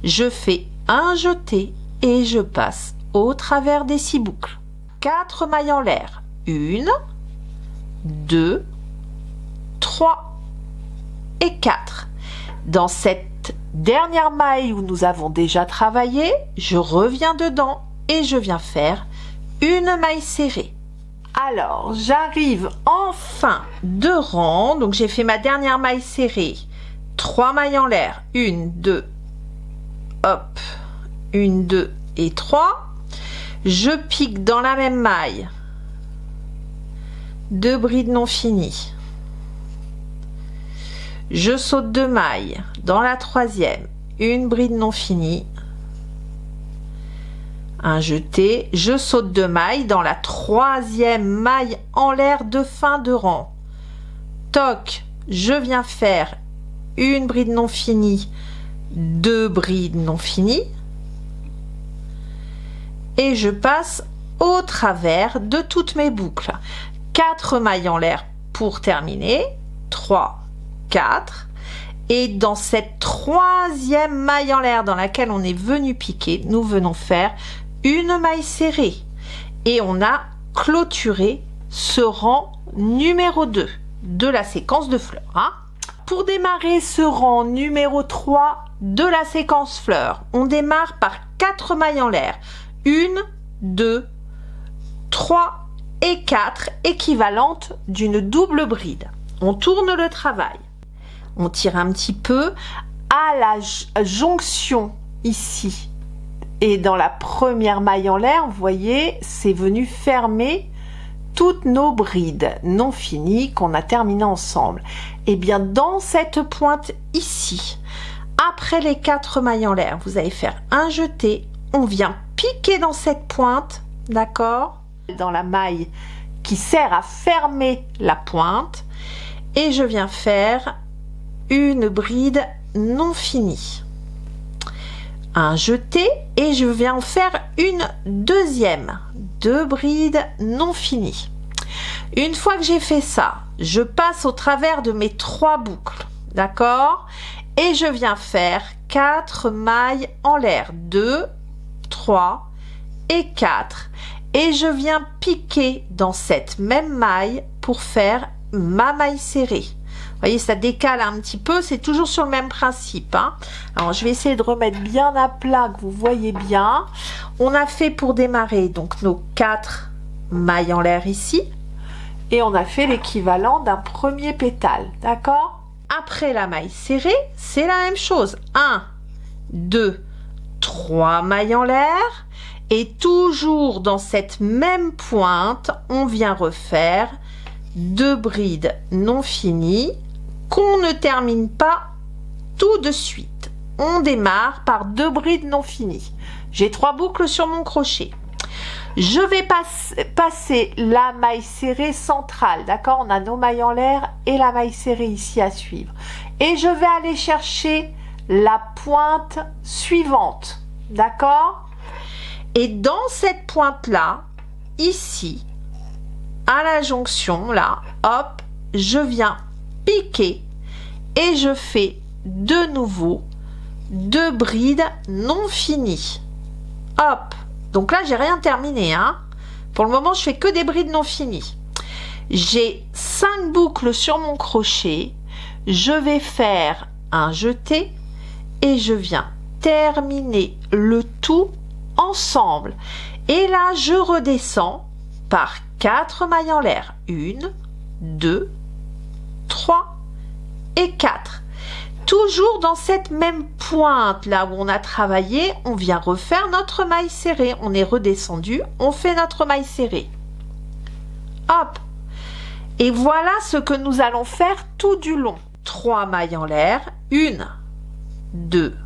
Je fais un jeté et je passe au travers des 6 boucles. 4 mailles en l'air. 1, 2, 3 et 4. Dans cette dernière maille où nous avons déjà travaillé, je reviens dedans et je viens faire une maille serrée. Alors, j'arrive en fin de rang. Donc, j'ai fait ma dernière maille serrée. 3 mailles en l'air. 1, 2, hop, 1, 2 et 3. Je pique dans la même maille. 2 brides non finies. Je saute 2 mailles dans la troisième, une bride non finie, un jeté, je saute 2 mailles dans la troisième maille en l'air de fin de rang. Toc, je viens faire une bride non finie, 2 brides non finies et je passe au travers de toutes mes boucles. 4 mailles en l'air pour terminer, 3, 4 et dans cette troisième maille en l'air dans laquelle on est venu piquer, nous venons faire une maille serrée et on a clôturé ce rang numéro 2 de la séquence de fleurs. Pour démarrer ce rang numéro 3 de la séquence fleurs, on démarre par 4 mailles en l'air. 1, 2, 3 et 4 équivalentes d'une double bride. On tourne le travail. On tire un petit peu à la jonction ici et dans la première maille en l'air, vous voyez, c'est venu fermer toutes nos brides non finies qu'on a terminées ensemble. Et bien dans cette pointe ici, après les 4 mailles en l'air, vous allez faire un jeté, on vient piquer dans cette pointe, d'accord, dans la maille qui sert à fermer la pointe, et je viens faire une bride non finie, un jeté et je viens en faire une deuxième, 2 brides non finies. Une fois que j'ai fait ça, je passe au travers de mes 3 boucles, d'accord, et je viens faire 4 mailles en l'air, 2, 3 et 4 et je viens piquer dans cette même maille pour faire ma maille serrée. voyez, ça décale un petit peu, c'est toujours sur le même principe, hein. Alors, je vais essayer de remettre bien à plat, que vous voyez bien. On a fait pour démarrer, donc, nos 4 mailles en l'air ici. Et on a fait l'équivalent d'un premier pétale, d'accord? Après la maille serrée, c'est la même chose. 1, 2, 3 mailles en l'air. Et toujours dans cette même pointe, on vient refaire 2 brides non finies qu'on ne termine pas tout de suite. On démarre par 2 brides non finies. J'ai 3 boucles sur mon crochet. Je vais passer la maille serrée centrale, d'accord? On a nos mailles en l'air et la maille serrée ici à suivre. Et je vais aller chercher la pointe suivante, d'accord? Et dans cette pointe-là, ici, à la jonction, là, hop, je viens piquer et je fais de nouveau 2 brides non finies. Hop! Donc là, j'ai rien terminé, hein. Pour le moment, je fais que des brides non finies. J'ai 5 boucles sur mon crochet. Je vais faire un jeté et je viens terminer le tout ensemble. Et là, je redescends par 4 mailles en l'air. 1, 2, 3 et 4. Toujours dans cette même pointe, là où on a travaillé, on vient refaire notre maille serrée. On est redescendu, on fait notre maille serrée. Hop! Et voilà ce que nous allons faire tout du long. 3 mailles en l'air. 1, 2,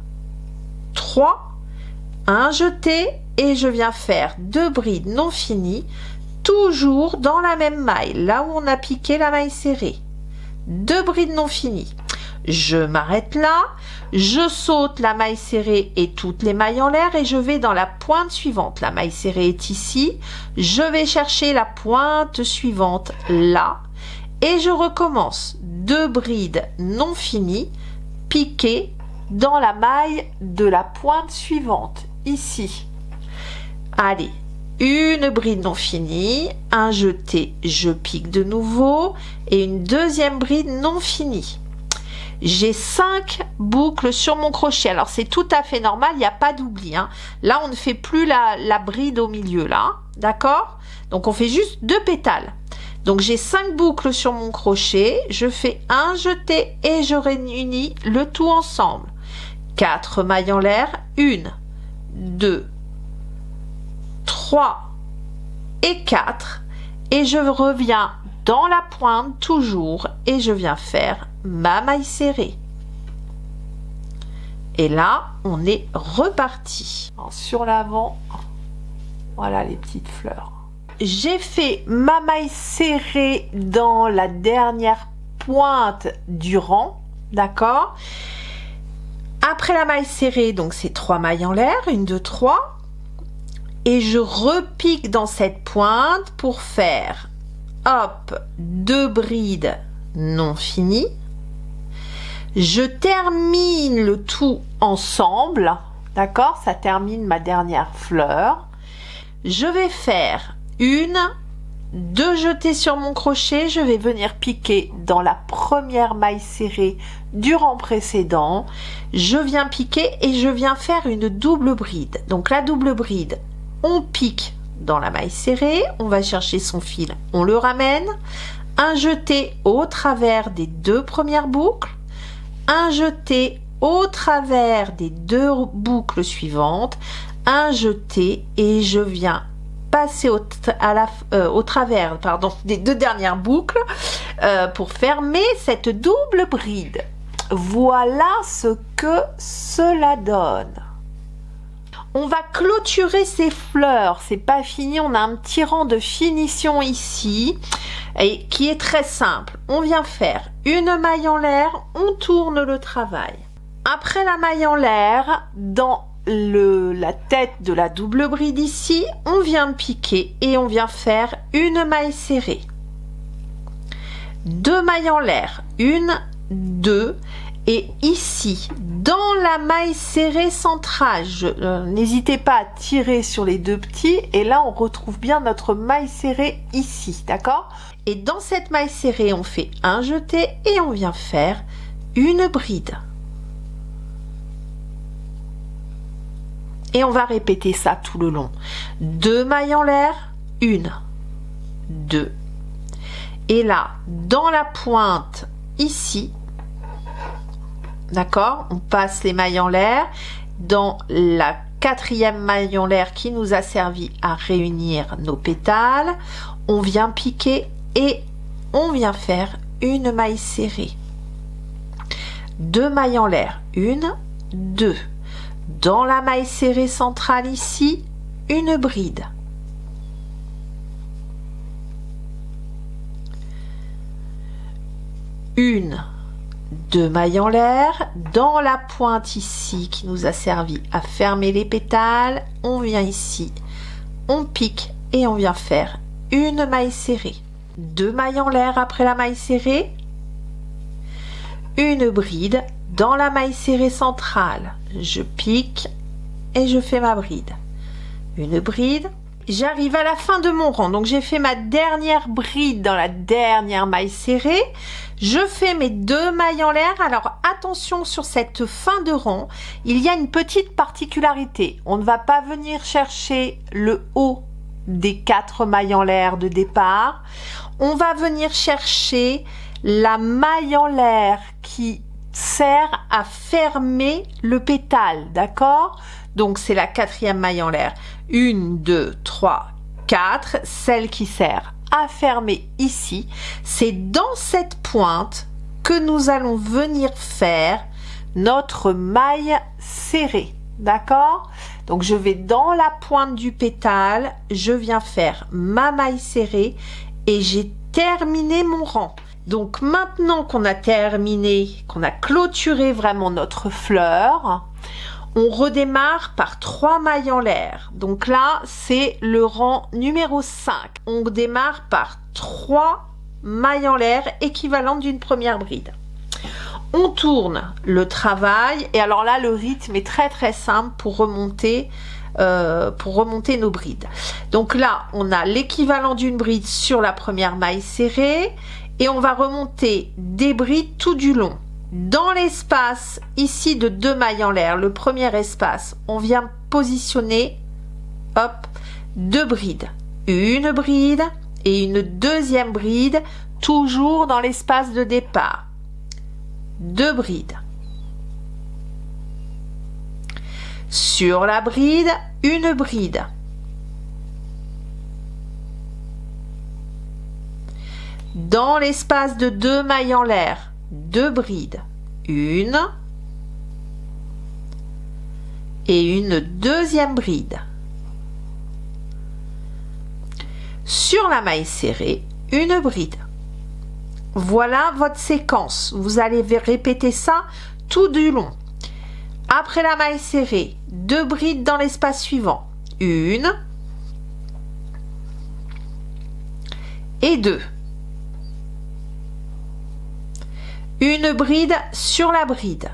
3. Un jeté et je viens faire 2 brides non finies, toujours dans la même maille, là où on a piqué la maille serrée. 2 brides non finies. Je m'arrête là, je saute la maille serrée et toutes les mailles en l'air et je vais dans la pointe suivante. La maille serrée est ici, je vais chercher la pointe suivante là et je recommence 2 brides non finies, piquées dans la maille de la pointe suivante, ici. Allez, une bride non finie, un jeté, je pique de nouveau et une deuxième bride non finie. J'ai 5 boucles sur mon crochet. Alors, c'est tout à fait normal, il n'y a pas d'oubli, hein. Là, on ne fait plus la bride au milieu, là. D'accord? Donc, on fait juste 2 pétales. Donc, j'ai 5 boucles sur mon crochet. Je fais un jeté et je réunis le tout ensemble. 4 mailles en l'air. 1, 2, 3 et 4. Et je reviens dans la pointe toujours et je viens faire ma maille serrée. Et là, on est reparti. Alors, sur l'avant, voilà les petites fleurs. J'ai fait ma maille serrée dans la dernière pointe du rang, d'accord? Après la maille serrée, donc c'est 3 mailles en l'air, 1, 2, 3. Et je repique dans cette pointe pour faire, hop, 2 brides non finies. Je termine le tout ensemble, d'accord? Ça termine ma dernière fleur. Je vais faire 1, 2 jetés sur mon crochet. Je vais venir piquer dans la première maille serrée du rang précédent. Je viens piquer et je viens faire une double bride. Donc la double bride, on pique dans la maille serrée, on va chercher son fil, on le ramène. Un jeté au travers des 2 premières boucles. Un jeté au travers des 2 boucles suivantes, un jeté et je viens passer au travers des 2 dernières boucles pour fermer cette double bride. Voilà ce que cela donne. On va clôturer ces fleurs, c'est pas fini, on a un petit rang de finition ici et qui est très simple. On vient faire une maille en l'air, on tourne le travail. Après la maille en l'air, dans la tête de la double bride ici, on vient piquer et on vient faire une maille serrée. 2 mailles en l'air, 1, 2, Et ici, dans la maille serrée centrale, n'hésitez pas à tirer sur les deux petits. Et là, on retrouve bien notre maille serrée ici, d'accord? Et dans cette maille serrée, on fait un jeté et on vient faire une bride. Et on va répéter ça tout le long. 2 mailles en l'air, 1, 2. Et là, dans la pointe, ici, d'accord, on passe les mailles en l'air. Dans la 4e maille en l'air qui nous a servi à réunir nos pétales, on vient piquer et on vient faire une maille serrée. 2 mailles en l'air, 1, 2. Dans la maille serrée centrale ici, une bride. Une, 2 mailles en l'air. Dans la pointe ici qui nous a servi à fermer les pétales, on vient ici, on pique et on vient faire une maille serrée. 2 mailles en l'air après la maille serrée. Une bride dans la maille serrée centrale. Je pique et je fais ma bride. Une bride. J'arrive à la fin de mon rang. Donc j'ai fait ma dernière bride dans la dernière maille serrée. Je fais mes 2 mailles en l'air. Alors attention sur cette fin de rang. Il y a une petite particularité. On ne va pas venir chercher le haut des 4 mailles en l'air de départ. On va venir chercher la maille en l'air qui sert à fermer le pétale, d'accord? Donc c'est la 4e maille en l'air. 1, 2, 3, 4. Celle qui sert à fermer ici. C'est dans cette pointe que nous allons venir faire notre maille serrée, d'accord? Donc je vais dans la pointe du pétale, je viens faire ma maille serrée et j'ai terminé mon rang. Donc maintenant qu'on a terminé, qu'on a clôturé vraiment notre fleur, on redémarre par 3 mailles en l'air. Donc là, c'est le rang numéro 5. On démarre par 3 mailles en l'air équivalentes d'une première bride. On tourne le travail et alors là, le rythme est très simple pour remonter nos brides. Donc là, on a l'équivalent d'une bride sur la première maille serrée. Et on va remonter des brides tout du long. Dans l'espace ici de 2 mailles en l'air, le premier espace, on vient positionner, hop, 2 brides. Une bride et une deuxième bride, toujours dans l'espace de départ. 2 brides. Sur la bride, une bride. Dans l'espace de 2 mailles en l'air, 2 brides, une et une deuxième bride. Sur la maille serrée, une bride. Voilà votre séquence. Vous allez répéter ça tout du long. Après la maille serrée, 2 brides dans l'espace suivant, une et 2. Une bride sur la bride.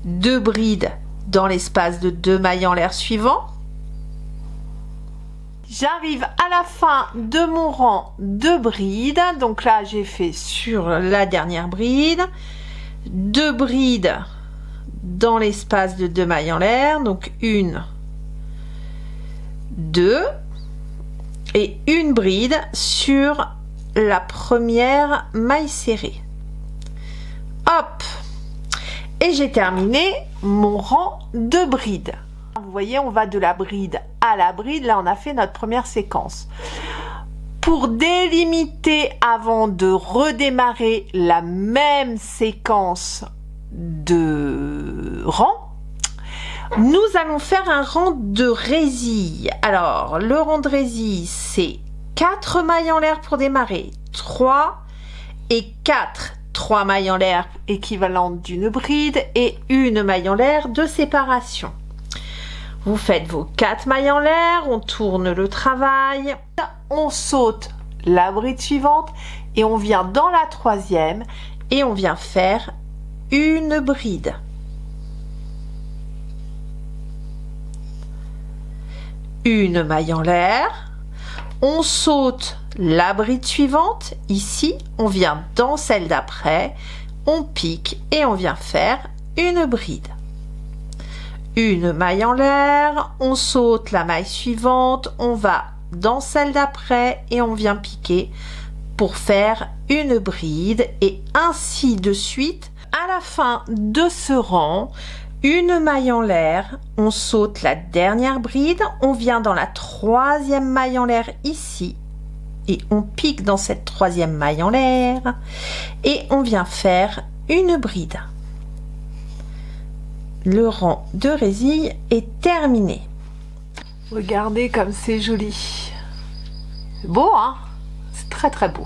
2 brides dans l'espace de 2 mailles en l'air suivant. J'arrive à la fin de mon rang de brides. Donc là, j'ai fait sur la dernière bride. 2 brides dans l'espace de 2 mailles en l'air. Donc 1, 2. Et une bride sur la première maille serrée. Hop! Et j'ai terminé mon rang de brides. Vous voyez, on va de la bride à la bride. Là, on a fait notre première séquence. Pour délimiter avant de redémarrer la même séquence de rang, nous allons faire un rang de résille. Alors, le rang de résille, c'est 4 mailles en l'air pour démarrer, 3 et 4. 3 mailles en l'air équivalentes d'une bride et une maille en l'air de séparation. Vous faites vos 4 mailles en l'air, on tourne le travail, on saute la bride suivante et on vient dans la troisième et on vient faire une bride. Une maille en l'air, on saute la bride suivante, ici on vient dans celle d'après, on pique et on vient faire une bride. Une maille en l'air, on saute la maille suivante, on va dans celle d'après et on vient piquer pour faire une bride et ainsi de suite. À la fin de ce rang, une maille en l'air, on saute la dernière bride, on vient dans la troisième maille en l'air ici et on pique dans cette troisième maille en l'air et on vient faire une bride. Le rang de résille est terminé. Regardez comme c'est joli. C'est beau, hein? C'est très très beau.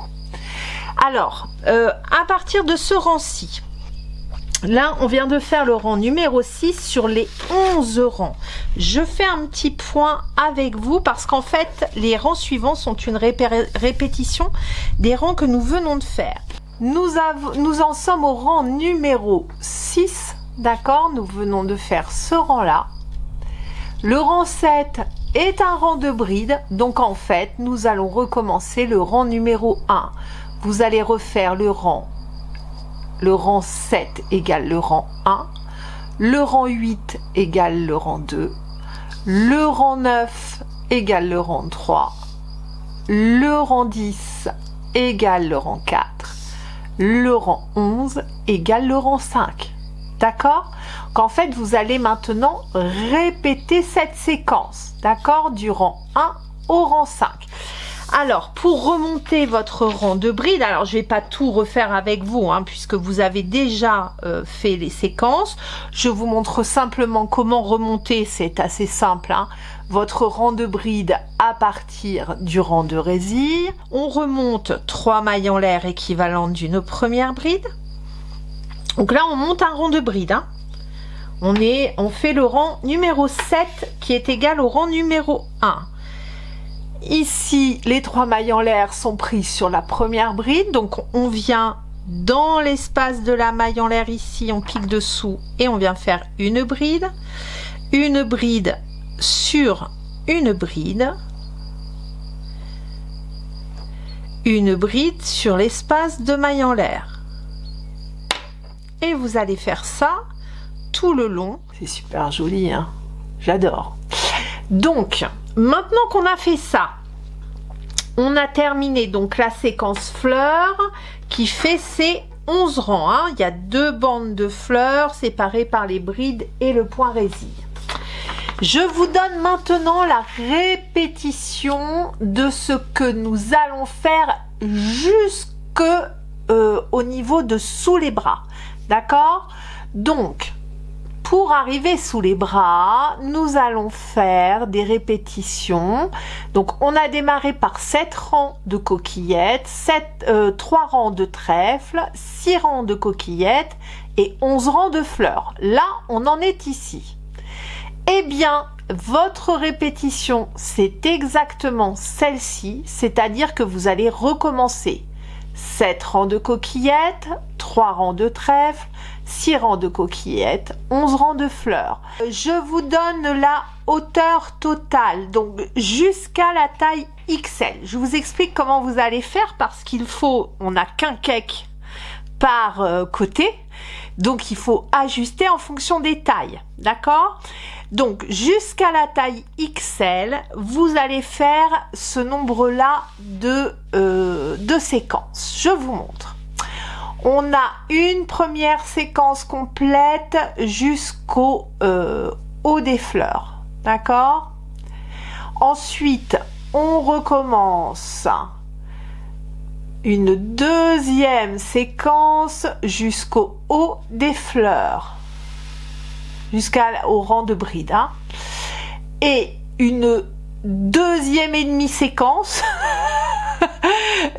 Alors, à partir de ce rang-ci, là, on vient de faire le rang numéro 6 sur les 11 rangs. Je fais un petit point avec vous parce qu'en fait, les rangs suivants sont une répétition des rangs que nous venons de faire. Nous en sommes au rang numéro 6, d'accord? Nous venons de faire ce rang-là. Le rang 7 est un rang de bride, donc en fait, nous allons recommencer le rang numéro 1. Vous allez refaire le rang 7 égale le rang 1, le rang 8 égale le rang 2, le rang 9 égale le rang 3, le rang 10 égale le rang 4, le rang 11 égale le rang 5. D'accord? Qu'en fait, vous allez maintenant répéter cette séquence, d'accord? Du rang 1 au rang 5. Alors, pour remonter votre rang de bride, alors je ne vais pas tout refaire avec vous, hein, puisque vous avez déjà fait les séquences. Je vous montre simplement comment remonter, c'est assez simple, hein, votre rang de bride à partir du rang de résille. On remonte 3 mailles en l'air équivalentes d'une première bride. Donc là, on monte un rang de bride. Hein. On fait le rang numéro 7 qui est égal au rang numéro 1. Ici, les 3 mailles en l'air sont prises sur la première bride. Donc, on vient dans l'espace de la maille en l'air ici, on pique dessous et on vient faire une bride. Une bride sur une bride. Une bride sur l'espace de maille en l'air. Et vous allez faire ça tout le long. C'est super joli, hein? J'adore. Donc, maintenant qu'on a fait ça, on a terminé donc la séquence fleurs qui fait ses 11 rangs. Hein. Il y a 2 bandes de fleurs séparées par les brides et le point résille. Je vous donne maintenant la répétition de ce que nous allons faire jusqu'au niveau de sous les bras. D'accord? Donc, pour arriver sous les bras, nous allons faire des répétitions. Donc, on a démarré par 7 rangs de coquillettes, 3 rangs de trèfle, 6 rangs de coquillettes et 11 rangs de fleurs. Là, on en est ici. Eh bien, votre répétition, c'est exactement celle-ci, c'est-à-dire que vous allez recommencer 7 rangs de coquillettes, 3 rangs de trèfle, 6 rangs de coquillettes, 11 rangs de fleurs. Je vous donne la hauteur totale, donc jusqu'à la taille XL. Je vous explique comment vous allez faire parce qu'il faut, on n'a qu'un cake par côté, donc il faut ajuster en fonction des tailles, d'accord? Donc jusqu'à la taille XL, vous allez faire ce nombre-là de séquences. Je vous montre. On a une première séquence complète jusqu'au haut des fleurs, d'accord? Ensuite, on recommence une deuxième séquence jusqu'au haut des fleurs, jusqu'au rang de bride, hein, et une deuxième et demie séquence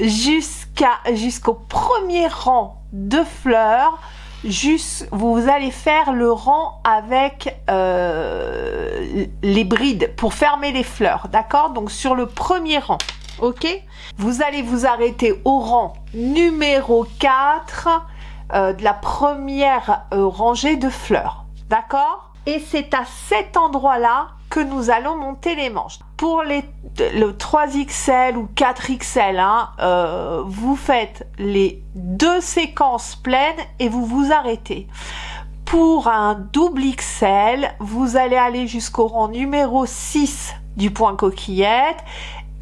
jusqu'au premier rang de fleurs. Vous allez faire le rang avec les brides pour fermer les fleurs, d'accord? Donc sur le premier rang. ok? Vous allez vous arrêter au rang numéro 4 de la première rangée de fleurs, d'accord? Et c'est à cet endroit-là que nous allons monter les manches. Pour le 3XL ou 4XL, hein, vous faites les 2 séquences pleines et vous vous arrêtez. Pour un double XL, vous allez aller jusqu'au rang numéro 6 du point coquillette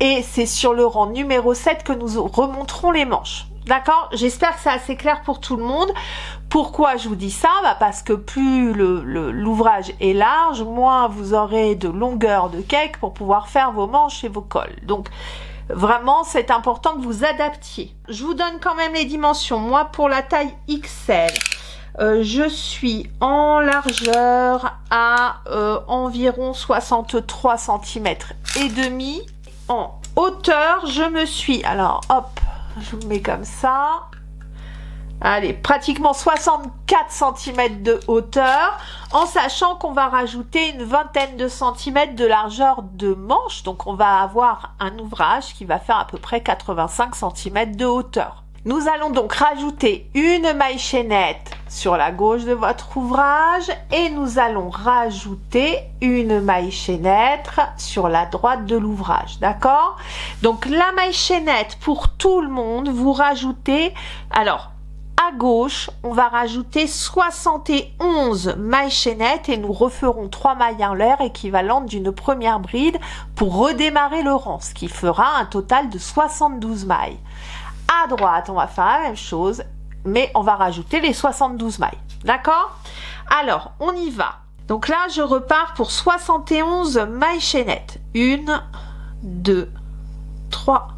et c'est sur le rang numéro 7 que nous remonterons les manches. D'accord? J'espère que c'est assez clair pour tout le monde. Pourquoi je vous dis ça? Parce que plus l'ouvrage est large, moins vous aurez de longueur de cake pour pouvoir faire vos manches et vos cols. Donc, vraiment, c'est important que vous adaptiez. Je vous donne quand même les dimensions. Moi, pour la taille XL, je suis en largeur à environ 63 cm et demi. En hauteur, je me suis... Alors, hop, je vous mets comme ça. Allez, pratiquement 64 cm de hauteur, en sachant qu'on va rajouter une vingtaine de centimètres de largeur de manche. Donc, on va avoir un ouvrage qui va faire à peu près 85 cm de hauteur. Nous allons donc rajouter une maille chaînette sur la gauche de votre ouvrage et nous allons rajouter une maille chaînette sur la droite de l'ouvrage, d'accord? Donc la maille chaînette pour tout le monde, vous rajoutez, alors à gauche, on va rajouter 71 mailles chaînettes et nous referons 3 mailles en l'air équivalentes d'une première bride pour redémarrer le rang, ce qui fera un total de 72 mailles. À droite, on va faire la même chose, mais on va rajouter les 72 mailles. D'accord? Alors, on y va. Donc là, je repars pour 71 mailles chaînettes. 1, 2, 3.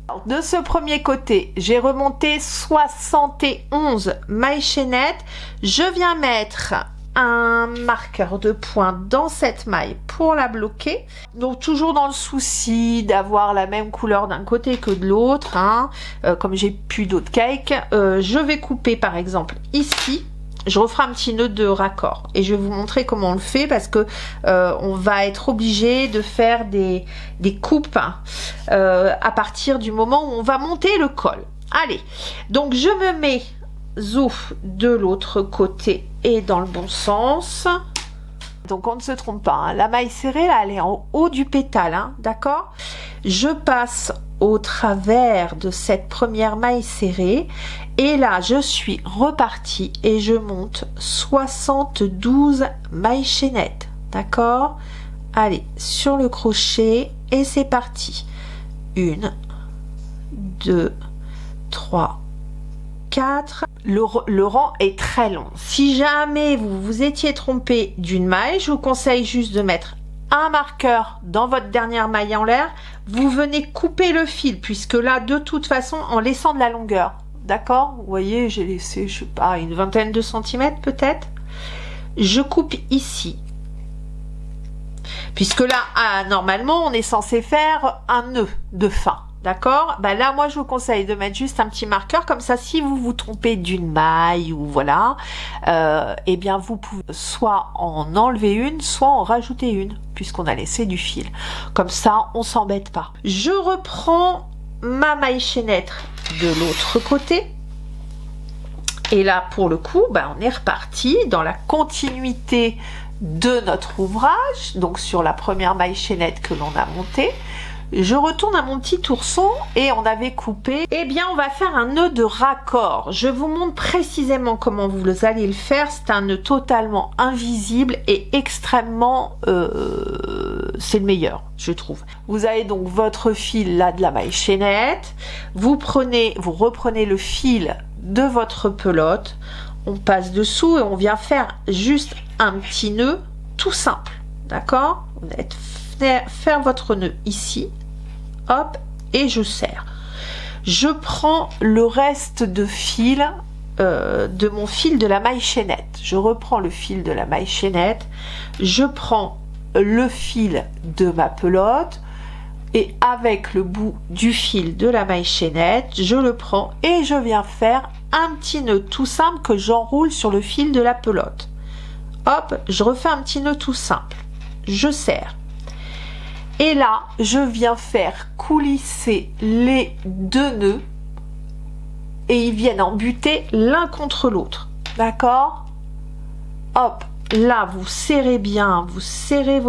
Alors, de ce premier côté, j'ai remonté 71 mailles chaînettes. Je viens mettre un marqueur de point dans cette maille pour la bloquer, donc toujours dans le souci d'avoir la même couleur d'un côté que de l'autre, hein. Comme j'ai plus d'autres cakes, je vais couper par exemple ici, je referai un petit nœud de raccord et je vais vous montrer comment on le fait parce que on va être obligé de faire des coupes à partir du moment où on va monter le col. Allez, donc je me mets de l'autre côté et dans le bon sens. Donc on ne se trompe pas, hein. La maille serrée là, elle est en haut du pétale, hein, d'accord? Je passe au travers de cette première maille serrée et là je suis repartie et je monte 72 mailles chaînettes, d'accord? Allez, sur le crochet et c'est parti. 1, 2, 3, 4. Le rang est très long. Si jamais vous vous étiez trompé d'une maille, je vous conseille juste de mettre un marqueur dans votre dernière maille en l'air. Vous venez couper le fil puisque là, de toute façon, en laissant de la longueur, d'accord? Vous voyez, j'ai laissé, je sais pas, une vingtaine de centimètres peut-être. Je coupe ici. Puisque là, normalement, on est censé faire un nœud de fin. D'accord? Ben là, moi, je vous conseille de mettre juste un petit marqueur. Comme ça, si vous vous trompez d'une maille ou voilà, eh bien, vous pouvez soit en enlever une, soit en rajouter une, puisqu'on a laissé du fil. Comme ça, on s'embête pas. Je reprends ma maille chaînette de l'autre côté. Et là, pour le coup, ben, on est reparti dans la continuité de notre ouvrage. Donc, sur la première maille chaînette que l'on a montée. Je retourne à mon petit ourson et on avait coupé. Eh bien, on va faire un nœud de raccord. Je vous montre précisément comment vous allez le faire. C'est un nœud totalement invisible et extrêmement... c'est le meilleur, je trouve. Vous avez donc votre fil là de la maille chaînette. Vous reprenez le fil de votre pelote. On passe dessous et on vient faire juste un petit nœud tout simple. D'accord? Vous allez faire votre nœud ici. Hop, et je serre. Je prends le reste de fil de mon fil de la maille chaînette. Je reprends le fil de la maille chaînette. Je prends le fil de ma pelote et avec le bout du fil de la maille chaînette, je le prends et je viens faire un petit nœud tout simple que j'enroule sur le fil de la pelote. Hop, je refais un petit nœud tout simple. Je serre. Et là, je viens faire coulisser les deux nœuds et ils viennent en buter l'un contre l'autre. D'accord? Hop, là, vous serrez bien, vous serrez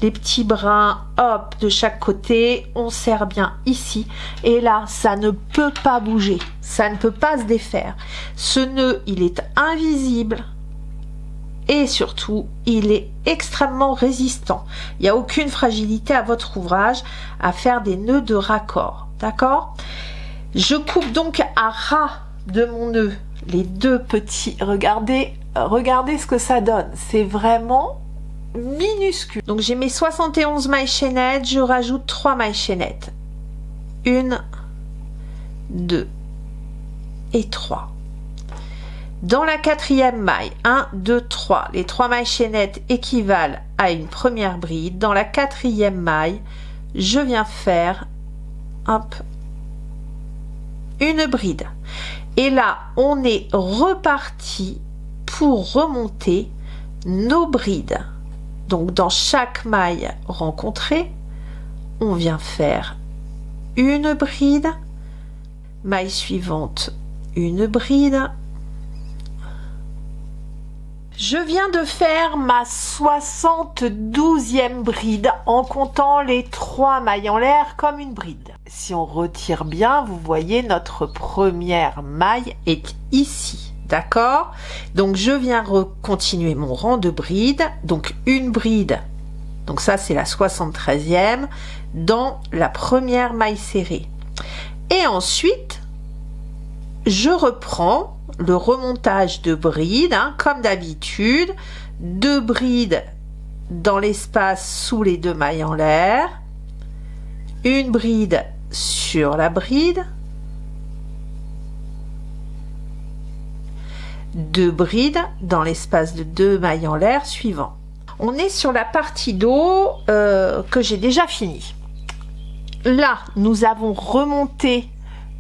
les petits brins, hop, de chaque côté. On serre bien ici. Et là, ça ne peut pas bouger. Ça ne peut pas se défaire. Ce nœud, il est invisible. Et surtout, il est extrêmement résistant. Il n'y a aucune fragilité à votre ouvrage à faire des nœuds de raccord. D'accord? Je coupe donc à ras de mon nœud les deux petits. Regardez ce que ça donne. C'est vraiment minuscule. Donc j'ai mes 71 mailles chaînettes. Je rajoute 3 mailles chaînettes. 1, 2 et 3. Dans la quatrième maille, 1, 2, 3, les 3 mailles chaînettes équivalent à une première bride. Dans la quatrième maille, je viens faire hop, une bride. Et là, on est reparti pour remonter nos brides. Donc, dans chaque maille rencontrée, on vient faire une bride, maille suivante, une bride. Je viens de faire ma 72e bride en comptant les 3 mailles en l'air comme une bride. Si on retire bien, vous voyez notre première maille est ici. D'accord? Donc je viens continuer mon rang de brides. Donc une bride, donc ça c'est la 73e, dans la première maille serrée. Et ensuite, je reprends le remontage de brides, comme d'habitude, 2 brides dans l'espace sous les 2 mailles en l'air, une bride sur la bride, 2 brides dans l'espace de 2 mailles en l'air suivant. On est sur la partie dos que j'ai déjà fini. Là, nous avons remonté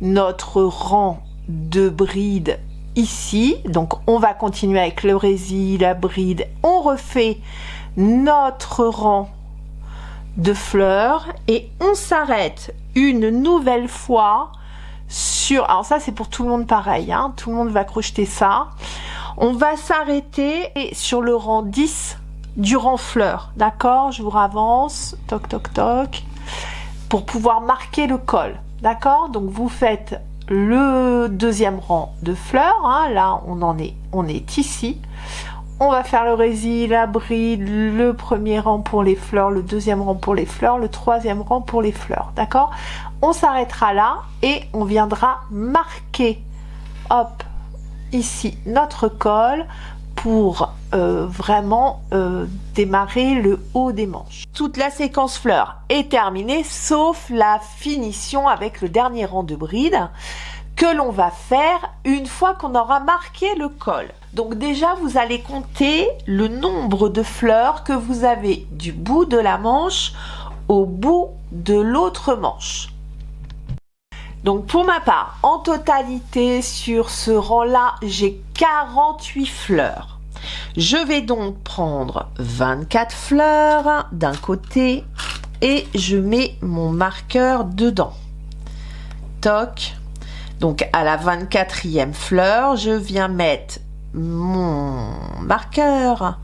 notre rang de brides ici, donc on va continuer avec le résil, la bride, on refait notre rang de fleurs et on s'arrête une nouvelle fois sur, alors ça c'est pour tout le monde pareil, tout le monde va crocheter ça, on va s'arrêter sur le rang 10 du rang fleurs, d'accord? Je vous ravance, toc toc toc, pour pouvoir marquer le col, d'accord? Donc vous faites le deuxième rang de fleurs, là on est ici, on va faire le résil, la bride, le premier rang pour les fleurs, le deuxième rang pour les fleurs, le troisième rang pour les fleurs, d'accord? On s'arrêtera là et on viendra marquer, hop, ici notre col pour vraiment démarrer le haut des manches. Toute la séquence fleurs est terminée sauf la finition avec le dernier rang de bride que l'on va faire une fois qu'on aura marqué le col. Donc déjà vous allez compter le nombre de fleurs que vous avez du bout de la manche au bout de l'autre manche. Donc pour ma part, en totalité sur ce rang-là, j'ai 48 fleurs. Je vais donc prendre 24 fleurs d'un côté et je mets mon marqueur dedans. Toc. Donc à la 24e fleur, je viens mettre mon marqueur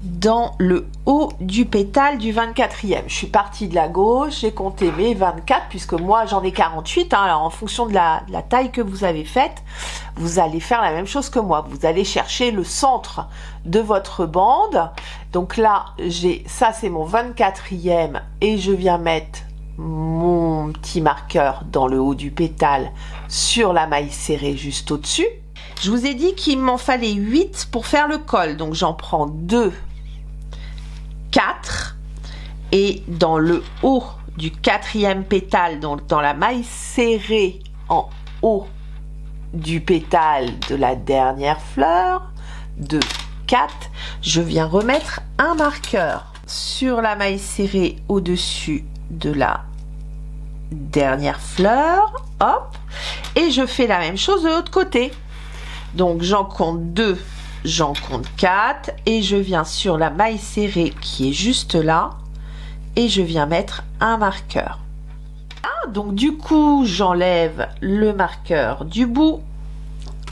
dans le haut du pétale du 24e. Je suis partie de la gauche, j'ai compté mes 24 puisque moi j'en ai 48. Alors en fonction de la taille que vous avez faite, vous allez faire la même chose que moi. Vous allez chercher le centre de votre bande. Donc là, ça c'est mon 24e et je viens mettre mon petit marqueur dans le haut du pétale sur la maille serrée juste au-dessus. Je vous ai dit qu'il m'en fallait 8 pour faire le col. Donc j'en prends 2, 4 et dans le haut du 4e pétale, donc dans la maille serrée en haut du pétale de la dernière fleur, 2, 4, je viens remettre un marqueur sur la maille serrée au-dessus de la dernière fleur, hop, et je fais la même chose de l'autre côté. Donc j'en compte 2, j'en compte 4 et je viens sur la maille serrée qui est juste là et je viens mettre un marqueur. Ah, donc du coup, j'enlève le marqueur du bout.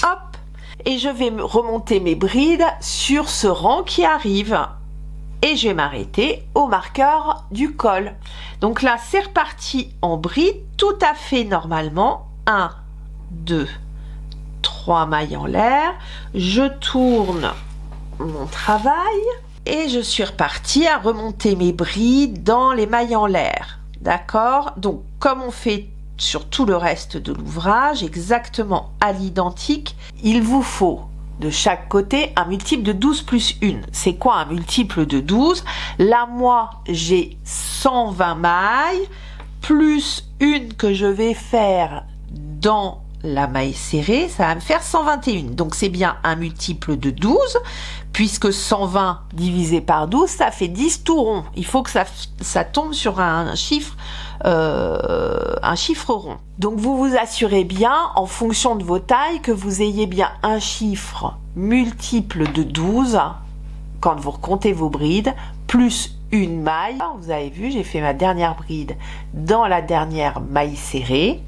Hop, et je vais remonter mes brides sur ce rang qui arrive. Et je vais m'arrêter au marqueur du col. Donc là, c'est reparti en bride tout à fait normalement. 1, 2, 3 mailles en l'air. Je tourne mon travail et je suis repartie à remonter mes brides dans les mailles en l'air. D'accord? Donc, comme on fait sur tout le reste de l'ouvrage, exactement à l'identique, il vous faut de chaque côté un multiple de 12 plus 1. C'est quoi un multiple de 12? Là, moi, j'ai 120 mailles plus une que je vais faire dans la maille serrée, ça va me faire 121. Donc, c'est bien un multiple de 12, puisque 120 divisé par 12, ça fait 10 tout rond. Il faut que ça tombe sur un chiffre rond. Donc vous vous assurez bien, en fonction de vos tailles, que vous ayez bien un chiffre multiple de 12 quand vous recomptez vos brides, plus une maille. Vous avez vu, j'ai fait ma dernière bride dans la dernière maille serrée.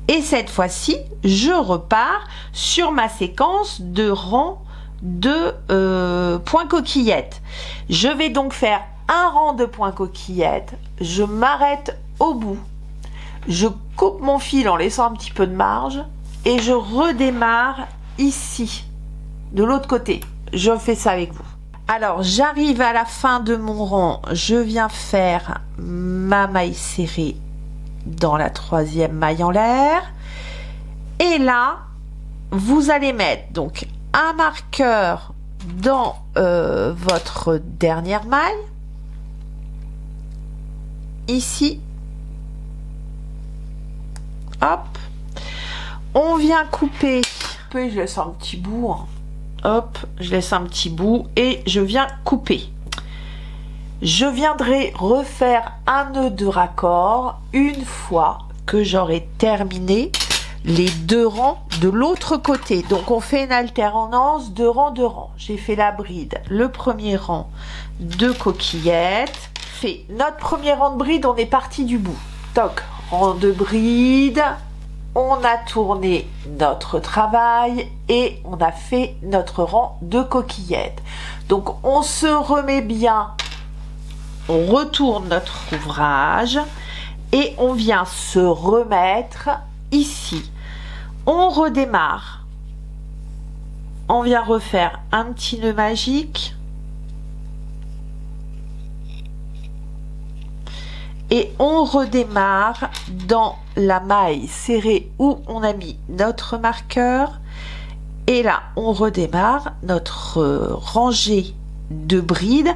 Et cette fois-ci, je repars sur ma séquence de rang de points coquillettes. Je vais donc faire un rang de points coquillettes. Je m'arrête au bout. Je coupe mon fil en laissant un petit peu de marge et je redémarre ici, de l'autre côté. Je fais ça avec vous. Alors, j'arrive à la fin de mon rang. Je viens faire ma maille serrée dans la troisième maille en l'air. Et là, vous allez mettre donc un marqueur dans votre dernière maille. Ici. Hop. On vient couper. Je laisse un petit bout. Hein. Hop, je laisse un petit bout et je viens couper. Je viendrai refaire un nœud de raccord une fois que j'aurai terminé les deux rangs de l'autre côté. Donc on fait une alternance de rang de rang. J'ai fait la bride, le premier rang de coquillettes. Fait notre premier rang de bride, on est parti du bout. Toc, rang de bride. On a tourné notre travail et on a fait notre rang de coquillettes. Donc on se remet bien, on retourne notre ouvrage et on vient se remettre ici. On redémarre. On vient refaire un petit nœud magique. Et on redémarre dans la maille serrée où on a mis notre marqueur. Et là, on redémarre notre rangée de brides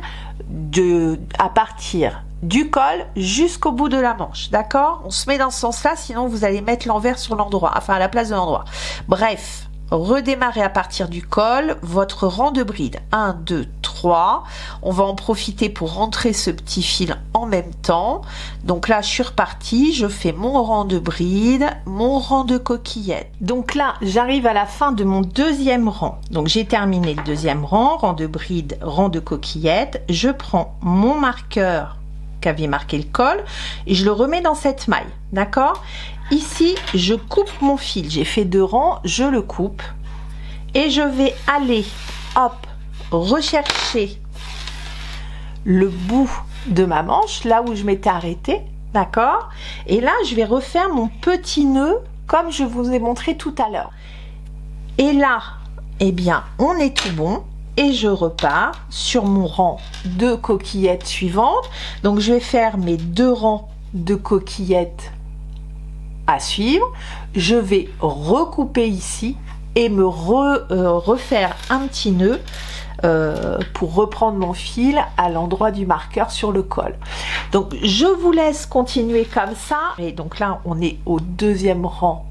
à partir du col jusqu'au bout de la manche. D'accord? On se met dans ce sens-là, sinon vous allez mettre l'envers sur l'endroit, enfin à la place de l'endroit. Bref, redémarrez à partir du col votre rang de bride. 1, 2, 3. On va en profiter pour rentrer ce petit fil en même temps. Donc là, je suis repartie. Je fais mon rang de bride, mon rang de coquillettes. Donc là, j'arrive à la fin de mon deuxième rang. Donc j'ai terminé le deuxième rang de bride, rang de coquillettes. Je prends mon marqueur qu'avait marqué le col et je le remets dans cette maille. D'accord? Ici, je coupe mon fil. J'ai fait deux rangs, je le coupe et je vais aller, hop, rechercher le bout de ma manche, là où je m'étais arrêtée, d'accord? Et là, je vais refaire mon petit nœud comme je vous ai montré tout à l'heure. Et là, eh bien, on est tout bon. Et je repars sur mon rang de coquillettes suivantes. Donc, je vais faire mes deux rangs de coquillettes à suivre. Je vais recouper ici et me refaire un petit nœud pour reprendre mon fil à l'endroit du marqueur sur le col. Donc, je vous laisse continuer comme ça. Et donc là, on est au deuxième rang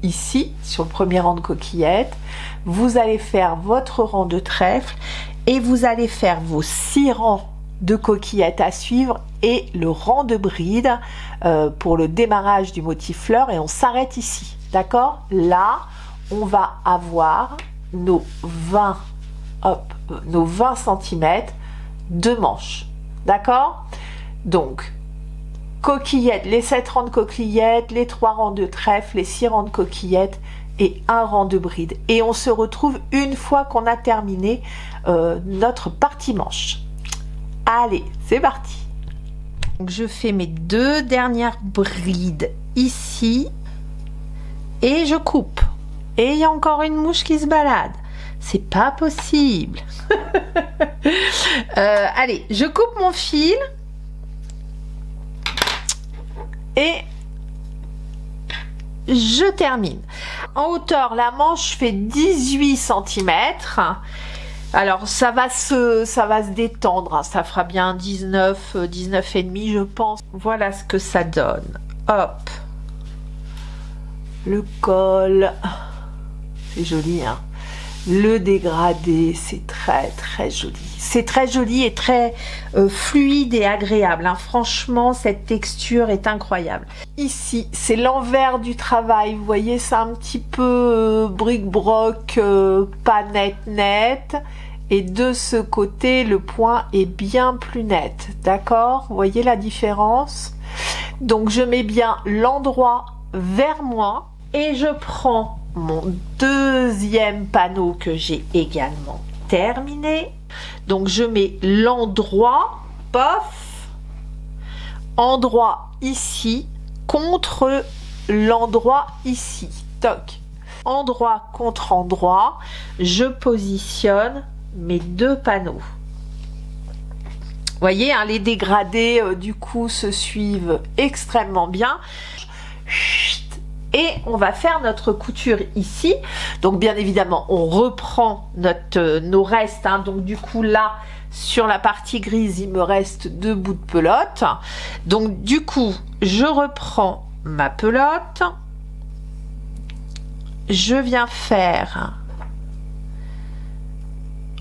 ici, sur le premier rang de coquillettes. Vous allez faire votre rang de trèfle et vous allez faire vos 6 rangs de coquillettes à suivre et le rang de bride pour le démarrage du motif fleur et on s'arrête ici, d'accord? Là, on va avoir nos 20 cm de manches, d'accord? Donc, coquillettes, les 7 rangs de coquillettes, les 3 rangs de trèfle, les 6 rangs de coquillettes et un rang de bride. Et on se retrouve une fois qu'on a terminé notre partie manche. Allez, c'est parti. Donc, je fais mes 2 dernières brides ici et je coupe. Et il y a encore une mouche qui se balade. C'est pas possible. Allez, je coupe mon fil et je termine. En hauteur, la manche fait 18 cm. Alors ça va se détendre, hein. Ça fera bien 19 et demi, je pense. Voilà ce que ça donne. Hop, le col, c'est joli, hein. Le dégradé, c'est très très joli. C'est très joli et très fluide et agréable, hein. Franchement, cette texture est incroyable. Ici, c'est l'envers du travail. Vous voyez, c'est un petit peu bric-broc, pas net. Et de ce côté, le point est bien plus net. D'accord? Vous voyez la différence? Donc, je mets bien l'endroit vers moi et je prends mon deuxième panneau que j'ai également terminé. Donc je mets l'endroit, pof, endroit ici contre l'endroit ici, toc, endroit contre endroit, je positionne mes 2 panneaux. Vous voyez, hein, les dégradés du coup se suivent extrêmement bien. Et on va faire notre couture ici. Donc bien évidemment, on reprend nos restes, hein. Donc du coup là, sur la partie grise, il me reste 2 bouts de pelote. Donc du coup, je reprends ma pelote. Je viens faire...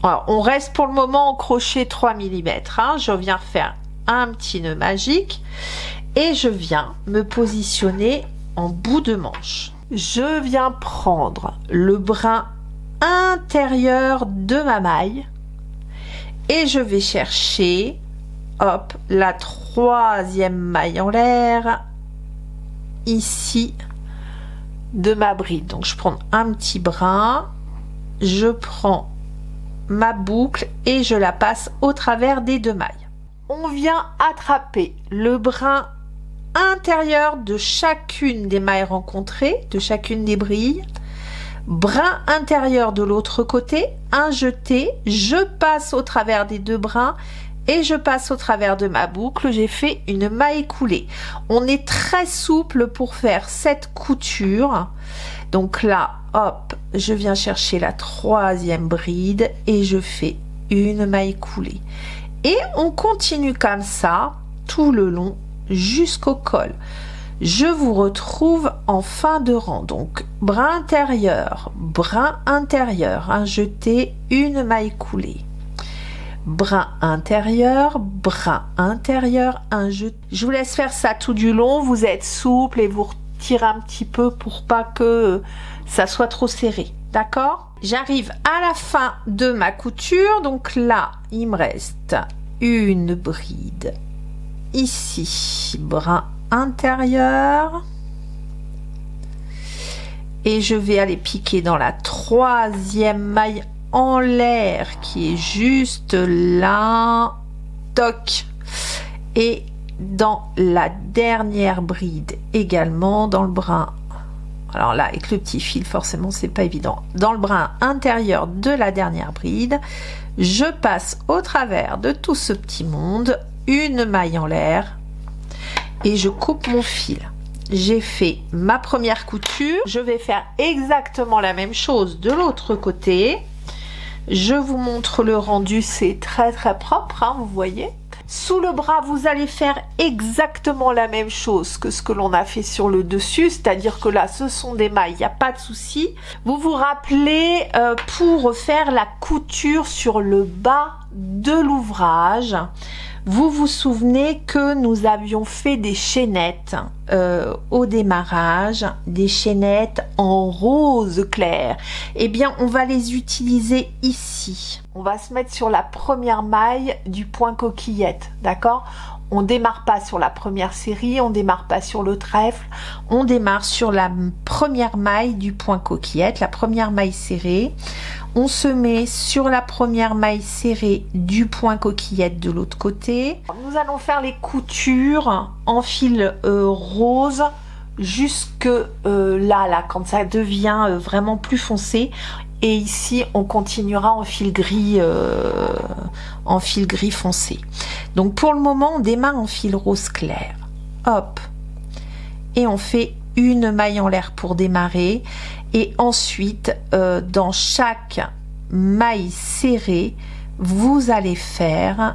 Alors, on reste pour le moment en crochet 3 mm. Hein. Je viens faire un petit nœud magique. Et je viens me positionner en bout de manche. Je viens prendre le brin intérieur de ma maille et je vais chercher, hop, la 3e maille en l'air ici de ma bride. Donc je prends un petit brin, je prends ma boucle et je la passe au travers des 2 mailles. On vient attraper le brin intérieur de chacune des mailles rencontrées, de chacune des brilles, brin intérieur de l'autre côté, un jeté, je passe au travers des 2 brins et je passe au travers de ma boucle, j'ai fait une maille coulée. On est très souple pour faire cette couture. Donc là, hop, je viens chercher la 3e bride et je fais une maille coulée. Et on continue comme ça tout le long jusqu'au col. Je vous retrouve en fin de rang. Donc brin intérieur, un jeté, une maille coulée. Brin intérieur, un jeté. Je vous laisse faire ça tout du long. Vous êtes souple et vous retirez un petit peu pour pas que ça soit trop serré. D'accord? J'arrive à la fin de ma couture. Donc là, il me reste une bride ici, brin intérieur, et je vais aller piquer dans la 3e maille en l'air qui est juste là, toc, et dans la dernière bride également dans le brin. Alors là, avec le petit fil, forcément, c'est pas évident. Dans le brin intérieur de la dernière bride, je passe au travers de tout ce petit monde, une maille en l'air et je coupe mon fil. J'ai fait ma première couture. Je vais faire exactement la même chose de l'autre côté. Je vous montre le rendu, c'est très très propre, hein, vous voyez. Sous le bras, vous allez faire exactement la même chose que ce que l'on a fait sur le dessus, c'est-à-dire que là, ce sont des mailles, il n'y a pas de souci. Vous vous rappelez, pour faire la couture sur le bas de l'ouvrage, vous vous souvenez que nous avions fait des chaînettes au démarrage, des chaînettes en rose clair. Eh bien, on va les utiliser ici. On va se mettre sur la première maille du point coquillette, d'accord? on démarre pas sur la première série, on démarre pas sur le trèfle, on démarre sur la première maille du point coquillette, la première maille serrée. On se met sur la première maille serrée du point coquillette de l'autre côté. Nous allons faire les coutures en fil rose jusque là, quand ça devient vraiment plus foncé. Et ici, on continuera en fil gris foncé. Donc pour le moment, on démarre en fil rose clair. Hop. Et on fait une maille en l'air pour démarrer. Et ensuite, dans chaque maille serrée, vous allez faire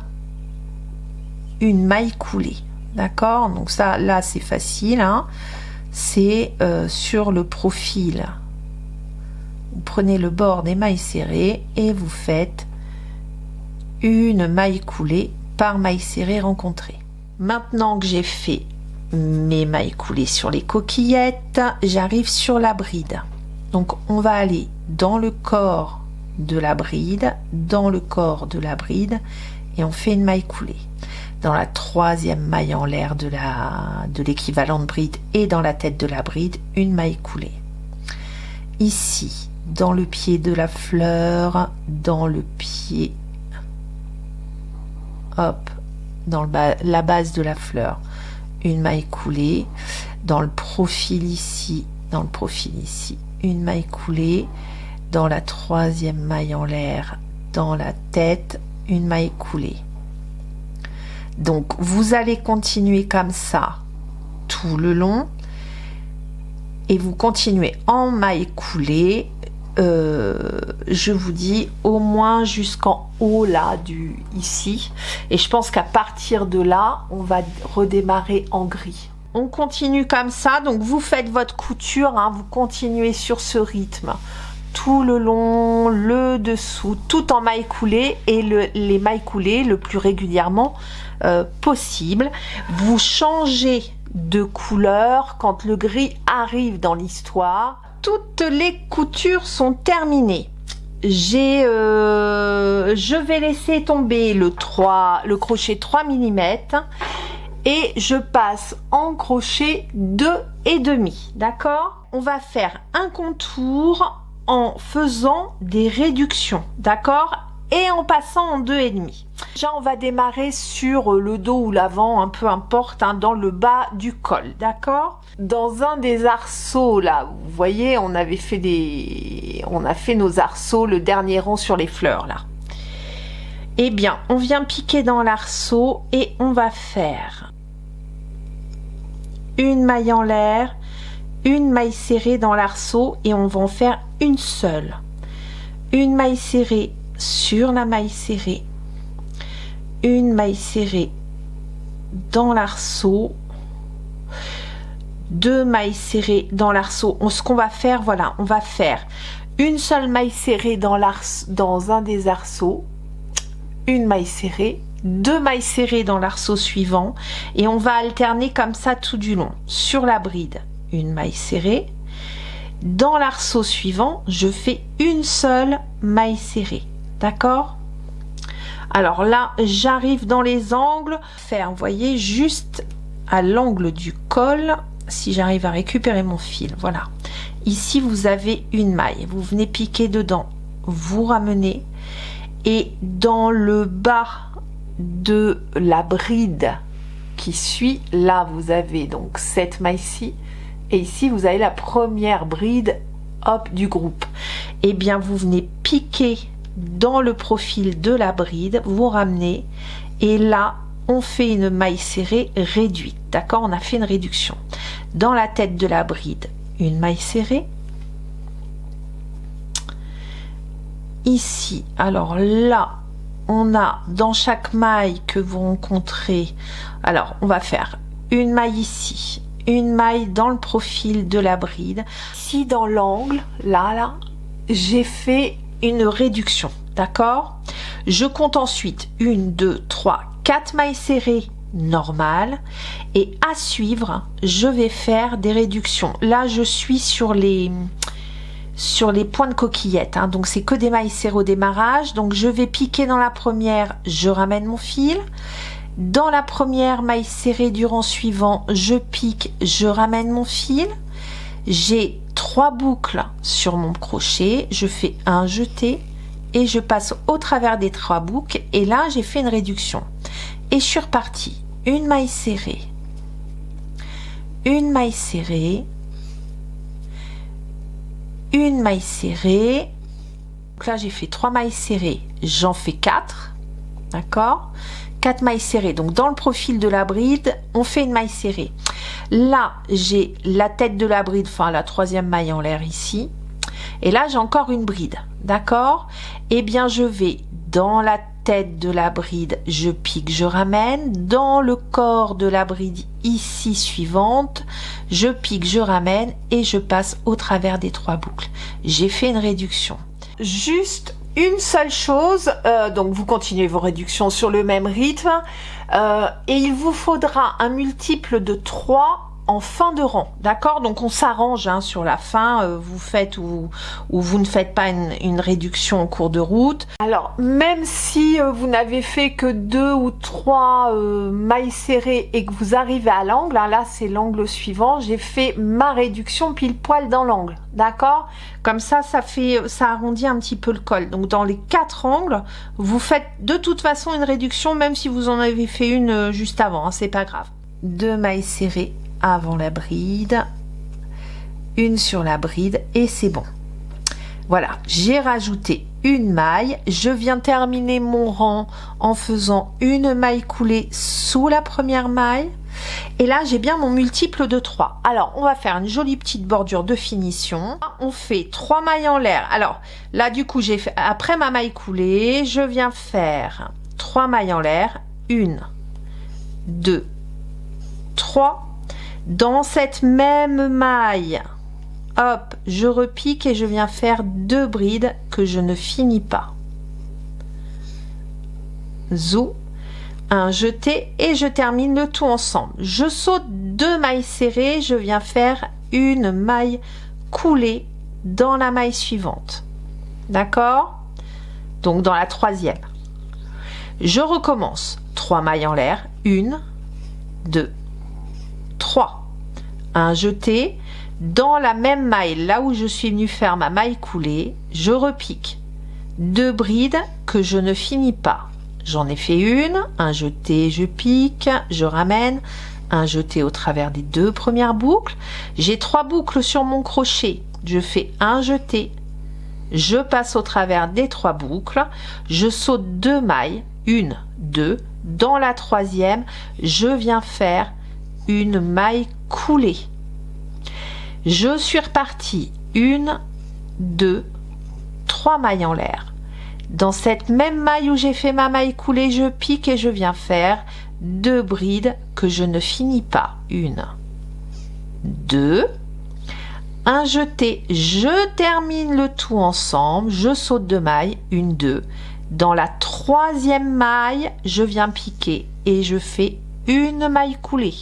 une maille coulée. D'accord? Donc ça, là, c'est facile. Hein, c'est sur le profil. Vous prenez le bord des mailles serrées et vous faites une maille coulée par maille serrée rencontrée. Maintenant que j'ai fait mes mailles coulées sur les coquillettes, j'arrive sur la bride. Donc on va aller dans le corps de la bride, dans le corps de la bride, et on fait une maille coulée. Dans la troisième maille en l'air de l'équivalent de bride et dans la tête de la bride, une maille coulée. Ici, dans le pied de la fleur, dans le pied, hop, dans la base de la fleur, une maille coulée. Dans le profil ici, une maille coulée. Dans la troisième maille en l'air, dans la tête, une maille coulée. Donc vous allez continuer comme ça tout le long et vous continuez en maille coulée, je vous dis au moins jusqu'en haut là ici, et je pense qu'à partir de là on va redémarrer en gris. On continue comme ça, donc vous faites votre couture, hein, vous continuez sur ce rythme tout le long, le dessous, tout en maille coulée, et les mailles coulées le plus régulièrement possible. Vous changez de couleur quand le gris arrive dans l'histoire. Toutes les coutures sont terminées. Je vais laisser tomber le crochet 3 mm et je passe en crochet 2,5, d'accord? On va faire un contour en faisant des réductions, d'accord, et en passant en 2,5. Déjà on va démarrer sur le dos ou l'avant, peu importe, hein, dans le bas du col, d'accord. Dans un des arceaux là, vous voyez, on a fait nos arceaux, le dernier rang sur les fleurs là. Eh bien on vient piquer dans l'arceau et on va faire une maille en l'air, une maille serrée dans l'arceau, et on va en faire une seule. Une maille serrée sur la maille serrée, une maille serrée dans l'arceau, deux mailles serrées dans l'arceau. Ce qu'on va faire, voilà, on va faire une seule maille serrée dans un des arceaux, une maille serrée, deux mailles serrées dans l'arceau suivant, et on va alterner comme ça tout du long. Sur la bride, une maille serrée. Dans l'arceau suivant, je fais une seule maille serrée, d'accord? Alors là, j'arrive dans les angles, vous voyez, juste à l'angle du col, si j'arrive à récupérer mon fil, voilà. Ici, vous avez une maille, vous venez piquer dedans, vous ramenez, et dans le bas de la bride qui suit, là, vous avez donc cette maille-ci, et ici vous avez la première bride, hop, du groupe. Et bien vous venez piquer dans le profil de la bride, vous ramenez, et là on fait une maille serrée réduite, d'accord, on a fait une réduction. Dans la tête de la bride, une maille serrée. Ici, alors là on a dans chaque maille que vous rencontrez, alors on va faire une maille ici, une maille dans le profil de la bride. Ici dans l'angle, là, j'ai fait une réduction, d'accord? Je compte ensuite 1, 2, 3, 4 mailles serrées normales, et à suivre, je vais faire des réductions. Là, je suis sur les points de coquillette, hein, donc c'est que des mailles serrées au démarrage. Donc je vais piquer dans la première, je ramène mon fil. Dans la première maille serrée du rang suivant, je pique, je ramène mon fil. J'ai 3 boucles sur mon crochet, je fais un jeté et je passe au travers des 3 boucles et là j'ai fait une réduction et je suis repartie. Une maille serrée, une maille serrée, une maille serrée. Donc là j'ai fait 3 mailles serrées, j'en fais 4, d'accord, 4 mailles serrées. Donc dans le profil de la bride on fait une maille serrée. Là j'ai la tête de la bride, enfin la 3e maille en l'air ici, et là j'ai encore une bride, d'accord. Et bien je vais dans la tête de la bride, je pique, je ramène. Dans le corps de la bride ici suivante, je pique, je ramène et je passe au travers des 3 boucles. J'ai fait une réduction. Juste une seule chose, donc vous continuez vos réductions sur le même rythme et il vous faudra un multiple de 3 en fin de rang, d'accord. Donc on s'arrange hein, sur la fin, vous faites ou vous ne faites pas une réduction en cours de route. Alors même si vous n'avez fait que 2 ou 3 mailles serrées et que vous arrivez à l'angle, hein, là c'est l'angle suivant, j'ai fait ma réduction pile poil dans l'angle, d'accord. Comme ça ça arrondit un petit peu le col. Donc dans les 4 angles vous faites de toute façon une réduction, même si vous en avez fait une juste avant, hein, c'est pas grave. 2 mailles serrées avant la bride, une sur la bride et c'est bon. Voilà, j'ai rajouté une maille, je viens terminer mon rang en faisant une maille coulée sous la première maille et là j'ai bien mon multiple de 3. Alors on va faire une jolie petite bordure de finition. On fait 3 mailles en l'air. Alors là du coup j'ai fait, après ma maille coulée, je viens faire 3 mailles en l'air, 1, 2, 3. Dans cette même maille, hop, je repique et je viens faire 2 brides que je ne finis pas. Zou, un jeté et je termine le tout ensemble. Je saute 2 mailles serrées, je viens faire une maille coulée dans la maille suivante. D'accord? Donc dans la 3e. Je recommence. 3 mailles en l'air, 1, 2, 3. Un jeté dans la même maille, là où je suis venue faire ma maille coulée, je repique 2 brides que je ne finis pas. J'en ai fait une, un jeté, je pique, je ramène, un jeté au travers des 2 premières boucles. J'ai 3 boucles sur mon crochet, je fais un jeté, je passe au travers des 3 boucles, je saute 2 mailles, 1, 2, dans la 3e, je viens faire une maille coulée. Je suis repartie 1, 2, 3 mailles en l'air. Dans cette même maille où j'ai fait ma maille coulée, je pique et je viens faire 2 brides que je ne finis pas. 1, 2, un jeté, je termine le tout ensemble, je saute 2 mailles, 1, 2. Dans la 3e maille, je viens piquer et je fais une maille coulée.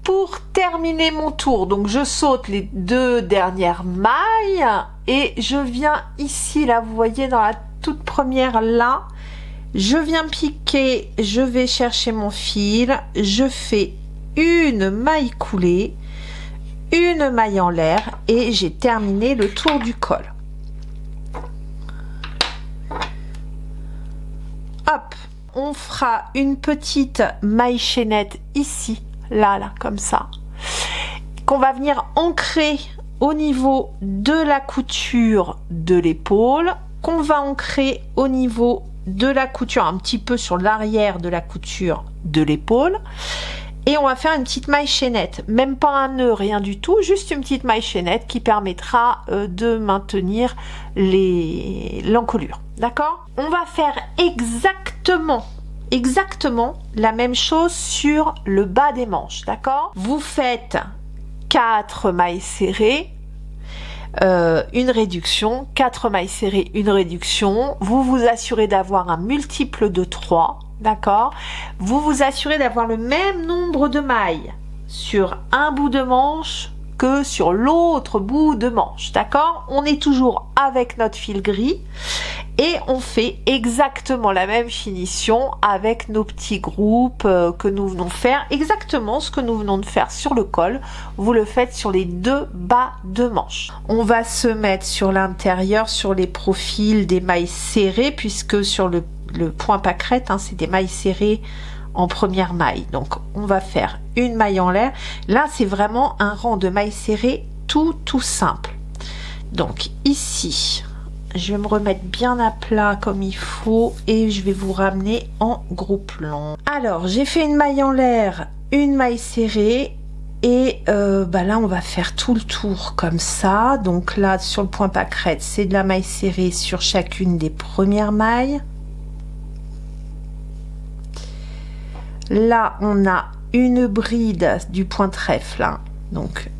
Pour terminer mon tour, donc je saute les 2 dernières mailles et je viens ici, là vous voyez dans la toute première là, je viens piquer, je vais chercher mon fil, je fais une maille coulée, une maille en l'air et j'ai terminé le tour du col. Hop, on fera une petite maille chaînette ici. Là, comme ça, qu'on va venir ancrer au niveau de la couture de l'épaule, qu'on va ancrer au niveau de la couture, un petit peu sur l'arrière de la couture de l'épaule, et on va faire une petite maille chaînette, même pas un nœud, rien du tout, juste une petite maille chaînette qui permettra de maintenir l'encolure, d'accord. On va faire exactement la même chose sur le bas des manches, d'accord. Vous faites 4 mailles serrées, une réduction, 4 mailles serrées, une réduction, vous vous assurez d'avoir un multiple de 3, d'accord. Vous vous assurez d'avoir le même nombre de mailles sur un bout de manche que sur l'autre bout de manche, d'accord. On est toujours avec notre fil gris Et on fait exactement la même finition avec nos petits groupes que nous venons faire. Exactement ce que nous venons de faire sur le col, vous le faites sur les deux bas de manche. On va se mettre sur l'intérieur, sur les profils des mailles serrées, puisque sur le point pâquerette, hein, c'est des mailles serrées en première maille. Donc on va faire une maille en l'air. Là c'est vraiment un rang de mailles serrées tout simple. Donc ici je vais me remettre bien à plat comme il faut et je vais vous ramener en groupe long. Alors j'ai fait une maille en l'air, une maille serrée et là on va faire tout le tour comme ça. Donc là sur le point pâquerette c'est de la maille serrée sur chacune des premières mailles. Là on a une bride du point trèfle, hein. Donc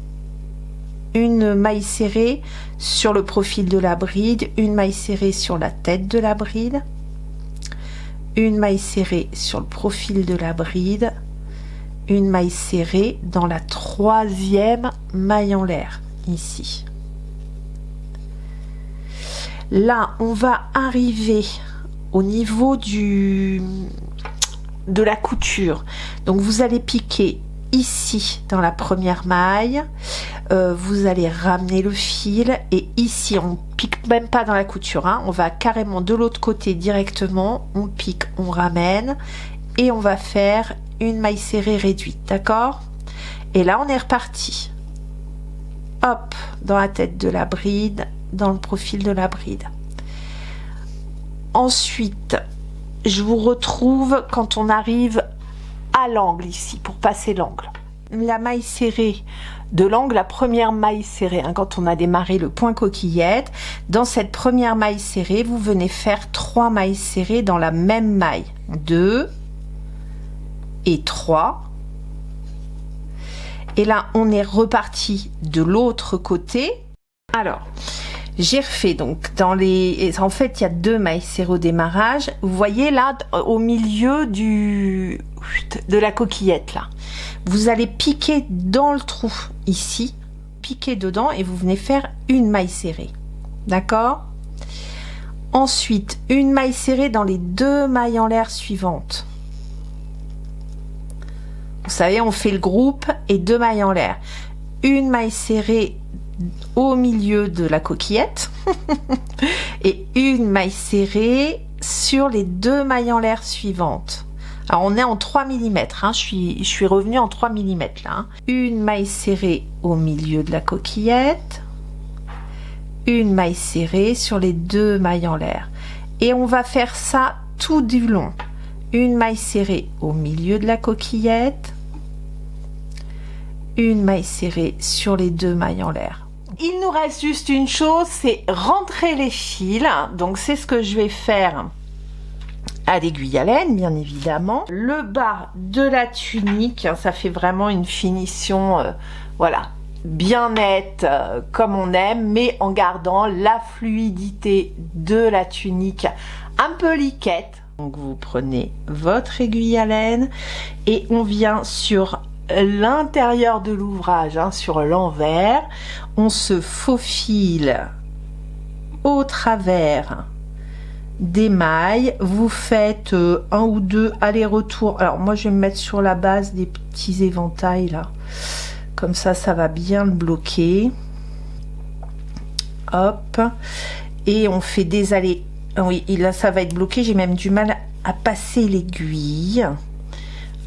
une maille serrée sur le profil de la bride, une maille serrée sur la tête de la bride, une maille serrée sur le profil de la bride, une maille serrée dans la troisième maille en l'air ici. Là on va arriver au niveau de la couture, donc vous allez piquer ici dans la première maille, vous allez ramener le fil et ici on pique même pas dans la couture, hein, on va carrément de l'autre côté directement, on pique, on ramène et on va faire une maille serrée réduite, d'accord? Et là on est reparti, hop, dans la tête de la bride, dans le profil de la bride. Ensuite je vous retrouve quand on arrive à l'angle ici pour passer l'angle. La maille serrée de l'angle, la première maille serrée, hein, quand on a démarré le point coquillette, dans cette première maille serrée vous venez faire 3 mailles serrées dans la même maille, 2 et 3, et là on est reparti de l'autre côté. Alors j'ai refait donc en fait il y a 2 mailles serrées au démarrage, vous voyez là au milieu de la coquillette là, vous allez piquer dans le trou ici, piquer dedans et vous venez faire une maille serrée, d'accord? Ensuite une maille serrée dans les 2 mailles en l'air suivantes. Vous savez, on fait le groupe et 2 mailles en l'air, une maille serrée au milieu de la coquillette et une maille serrée sur les 2 mailles en l'air suivantes. Alors on est en 3 mm, hein, je suis revenue en 3 mm là, hein. Une maille serrée au milieu de la coquillette, une maille serrée sur les 2 mailles en l'air et on va faire ça tout du long. Une maille serrée au milieu de la coquillette, une maille serrée sur les 2 mailles en l'air. Il nous reste juste une chose, c'est rentrer les fils. Donc c'est ce que je vais faire à l'aiguille à laine, bien évidemment. Le bas de la tunique, ça fait vraiment une finition, voilà, bien nette, comme on aime, mais en gardant la fluidité de la tunique un peu liquette. Donc vous prenez votre aiguille à laine et on vient sur l'intérieur de l'ouvrage, hein, sur l'envers, on se faufile au travers des mailles, vous faites 1 ou 2 allers-retours. Alors moi je vais me mettre sur la base des petits éventails là, comme ça ça va bien le bloquer, hop, et on fait des allers. Oui, là ça va être bloqué, j'ai même du mal à passer l'aiguille,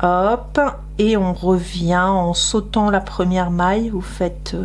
hop, et on revient en sautant la première maille, vous faites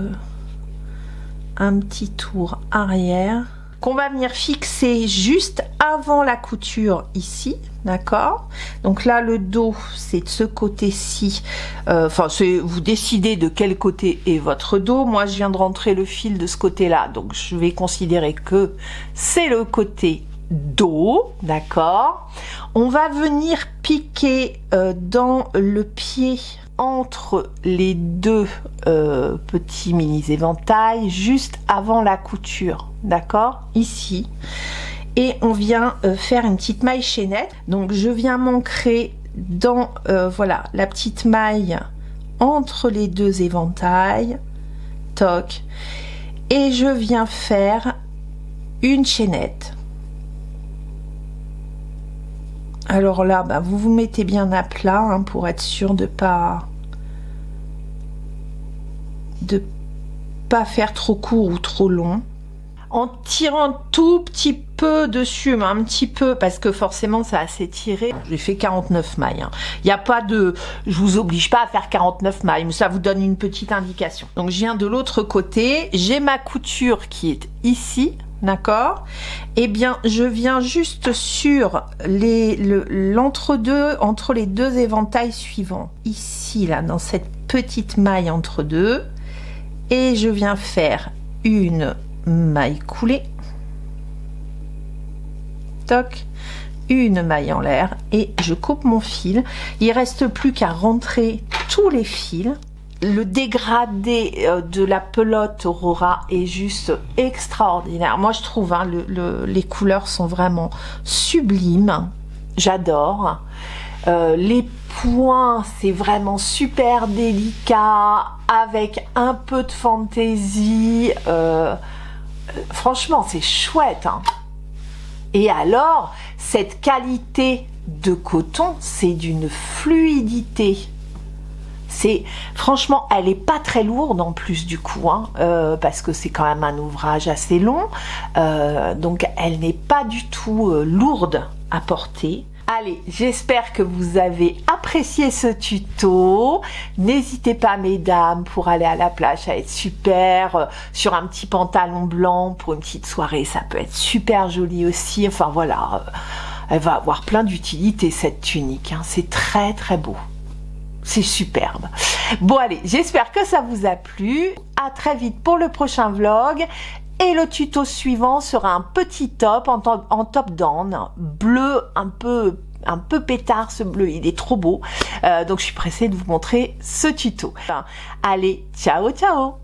un petit tour arrière qu'on va venir fixer juste avant la couture ici, d'accord? Donc là le dos c'est de ce côté-ci, enfin vous décidez de quel côté est votre dos. Moi je viens de rentrer le fil de ce côté-là, donc je vais considérer que c'est le côté dos, d'accord? On va venir piquer dans le pied entre les 2 petits mini éventails juste avant la couture, d'accord, ici, et on vient faire une petite maille chaînette. Donc je viens m'ancrer dans voilà la petite maille entre les 2 éventails, toc, et je viens faire une chaînette, Alors là, bah, vous vous mettez bien à plat hein, pour être sûr de pas faire trop court ou trop long. En tirant un tout petit peu dessus, mais un petit peu, parce que forcément ça a assez tiré. J'ai fait 49 mailles. Hein. Il n'y a pas de... Je vous oblige pas à faire 49 mailles, mais ça vous donne une petite indication. Donc je viens de l'autre côté, j'ai ma couture qui est ici, d'accord? Eh bien, je viens juste sur l'entre-deux, entre les deux éventails suivants. Ici, là, dans cette petite maille entre deux. Et je viens faire une maille coulée, toc, une maille en l'air et je coupe mon fil. Il reste plus qu'à rentrer tous les fils. Le dégradé de la pelote Aurora est juste extraordinaire. Moi je trouve hein, les couleurs sont vraiment sublimes, j'adore. Les points, c'est vraiment super délicat, avec un peu de fantaisie. Franchement, c'est chouette. Hein. Et alors, cette qualité de coton, c'est d'une fluidité. Franchement, elle est pas très lourde en plus du coup, hein, parce que c'est quand même un ouvrage assez long. Donc, elle n'est pas du tout lourde à porter. Allez, j'espère que vous avez apprécié ce tuto. N'hésitez pas, mesdames, pour aller à la plage, ça va être super. Sur un petit pantalon blanc, pour une petite soirée, ça peut être super joli aussi. Enfin, voilà, elle va avoir plein d'utilité, cette tunique. Hein. C'est très, très beau. C'est superbe. Bon, allez, j'espère que ça vous a plu. À très vite pour le prochain vlog. Et le tuto suivant sera un petit top en top down, bleu, un peu pétard ce bleu, il est trop beau. Donc je suis pressée de vous montrer ce tuto. Allez, ciao ciao!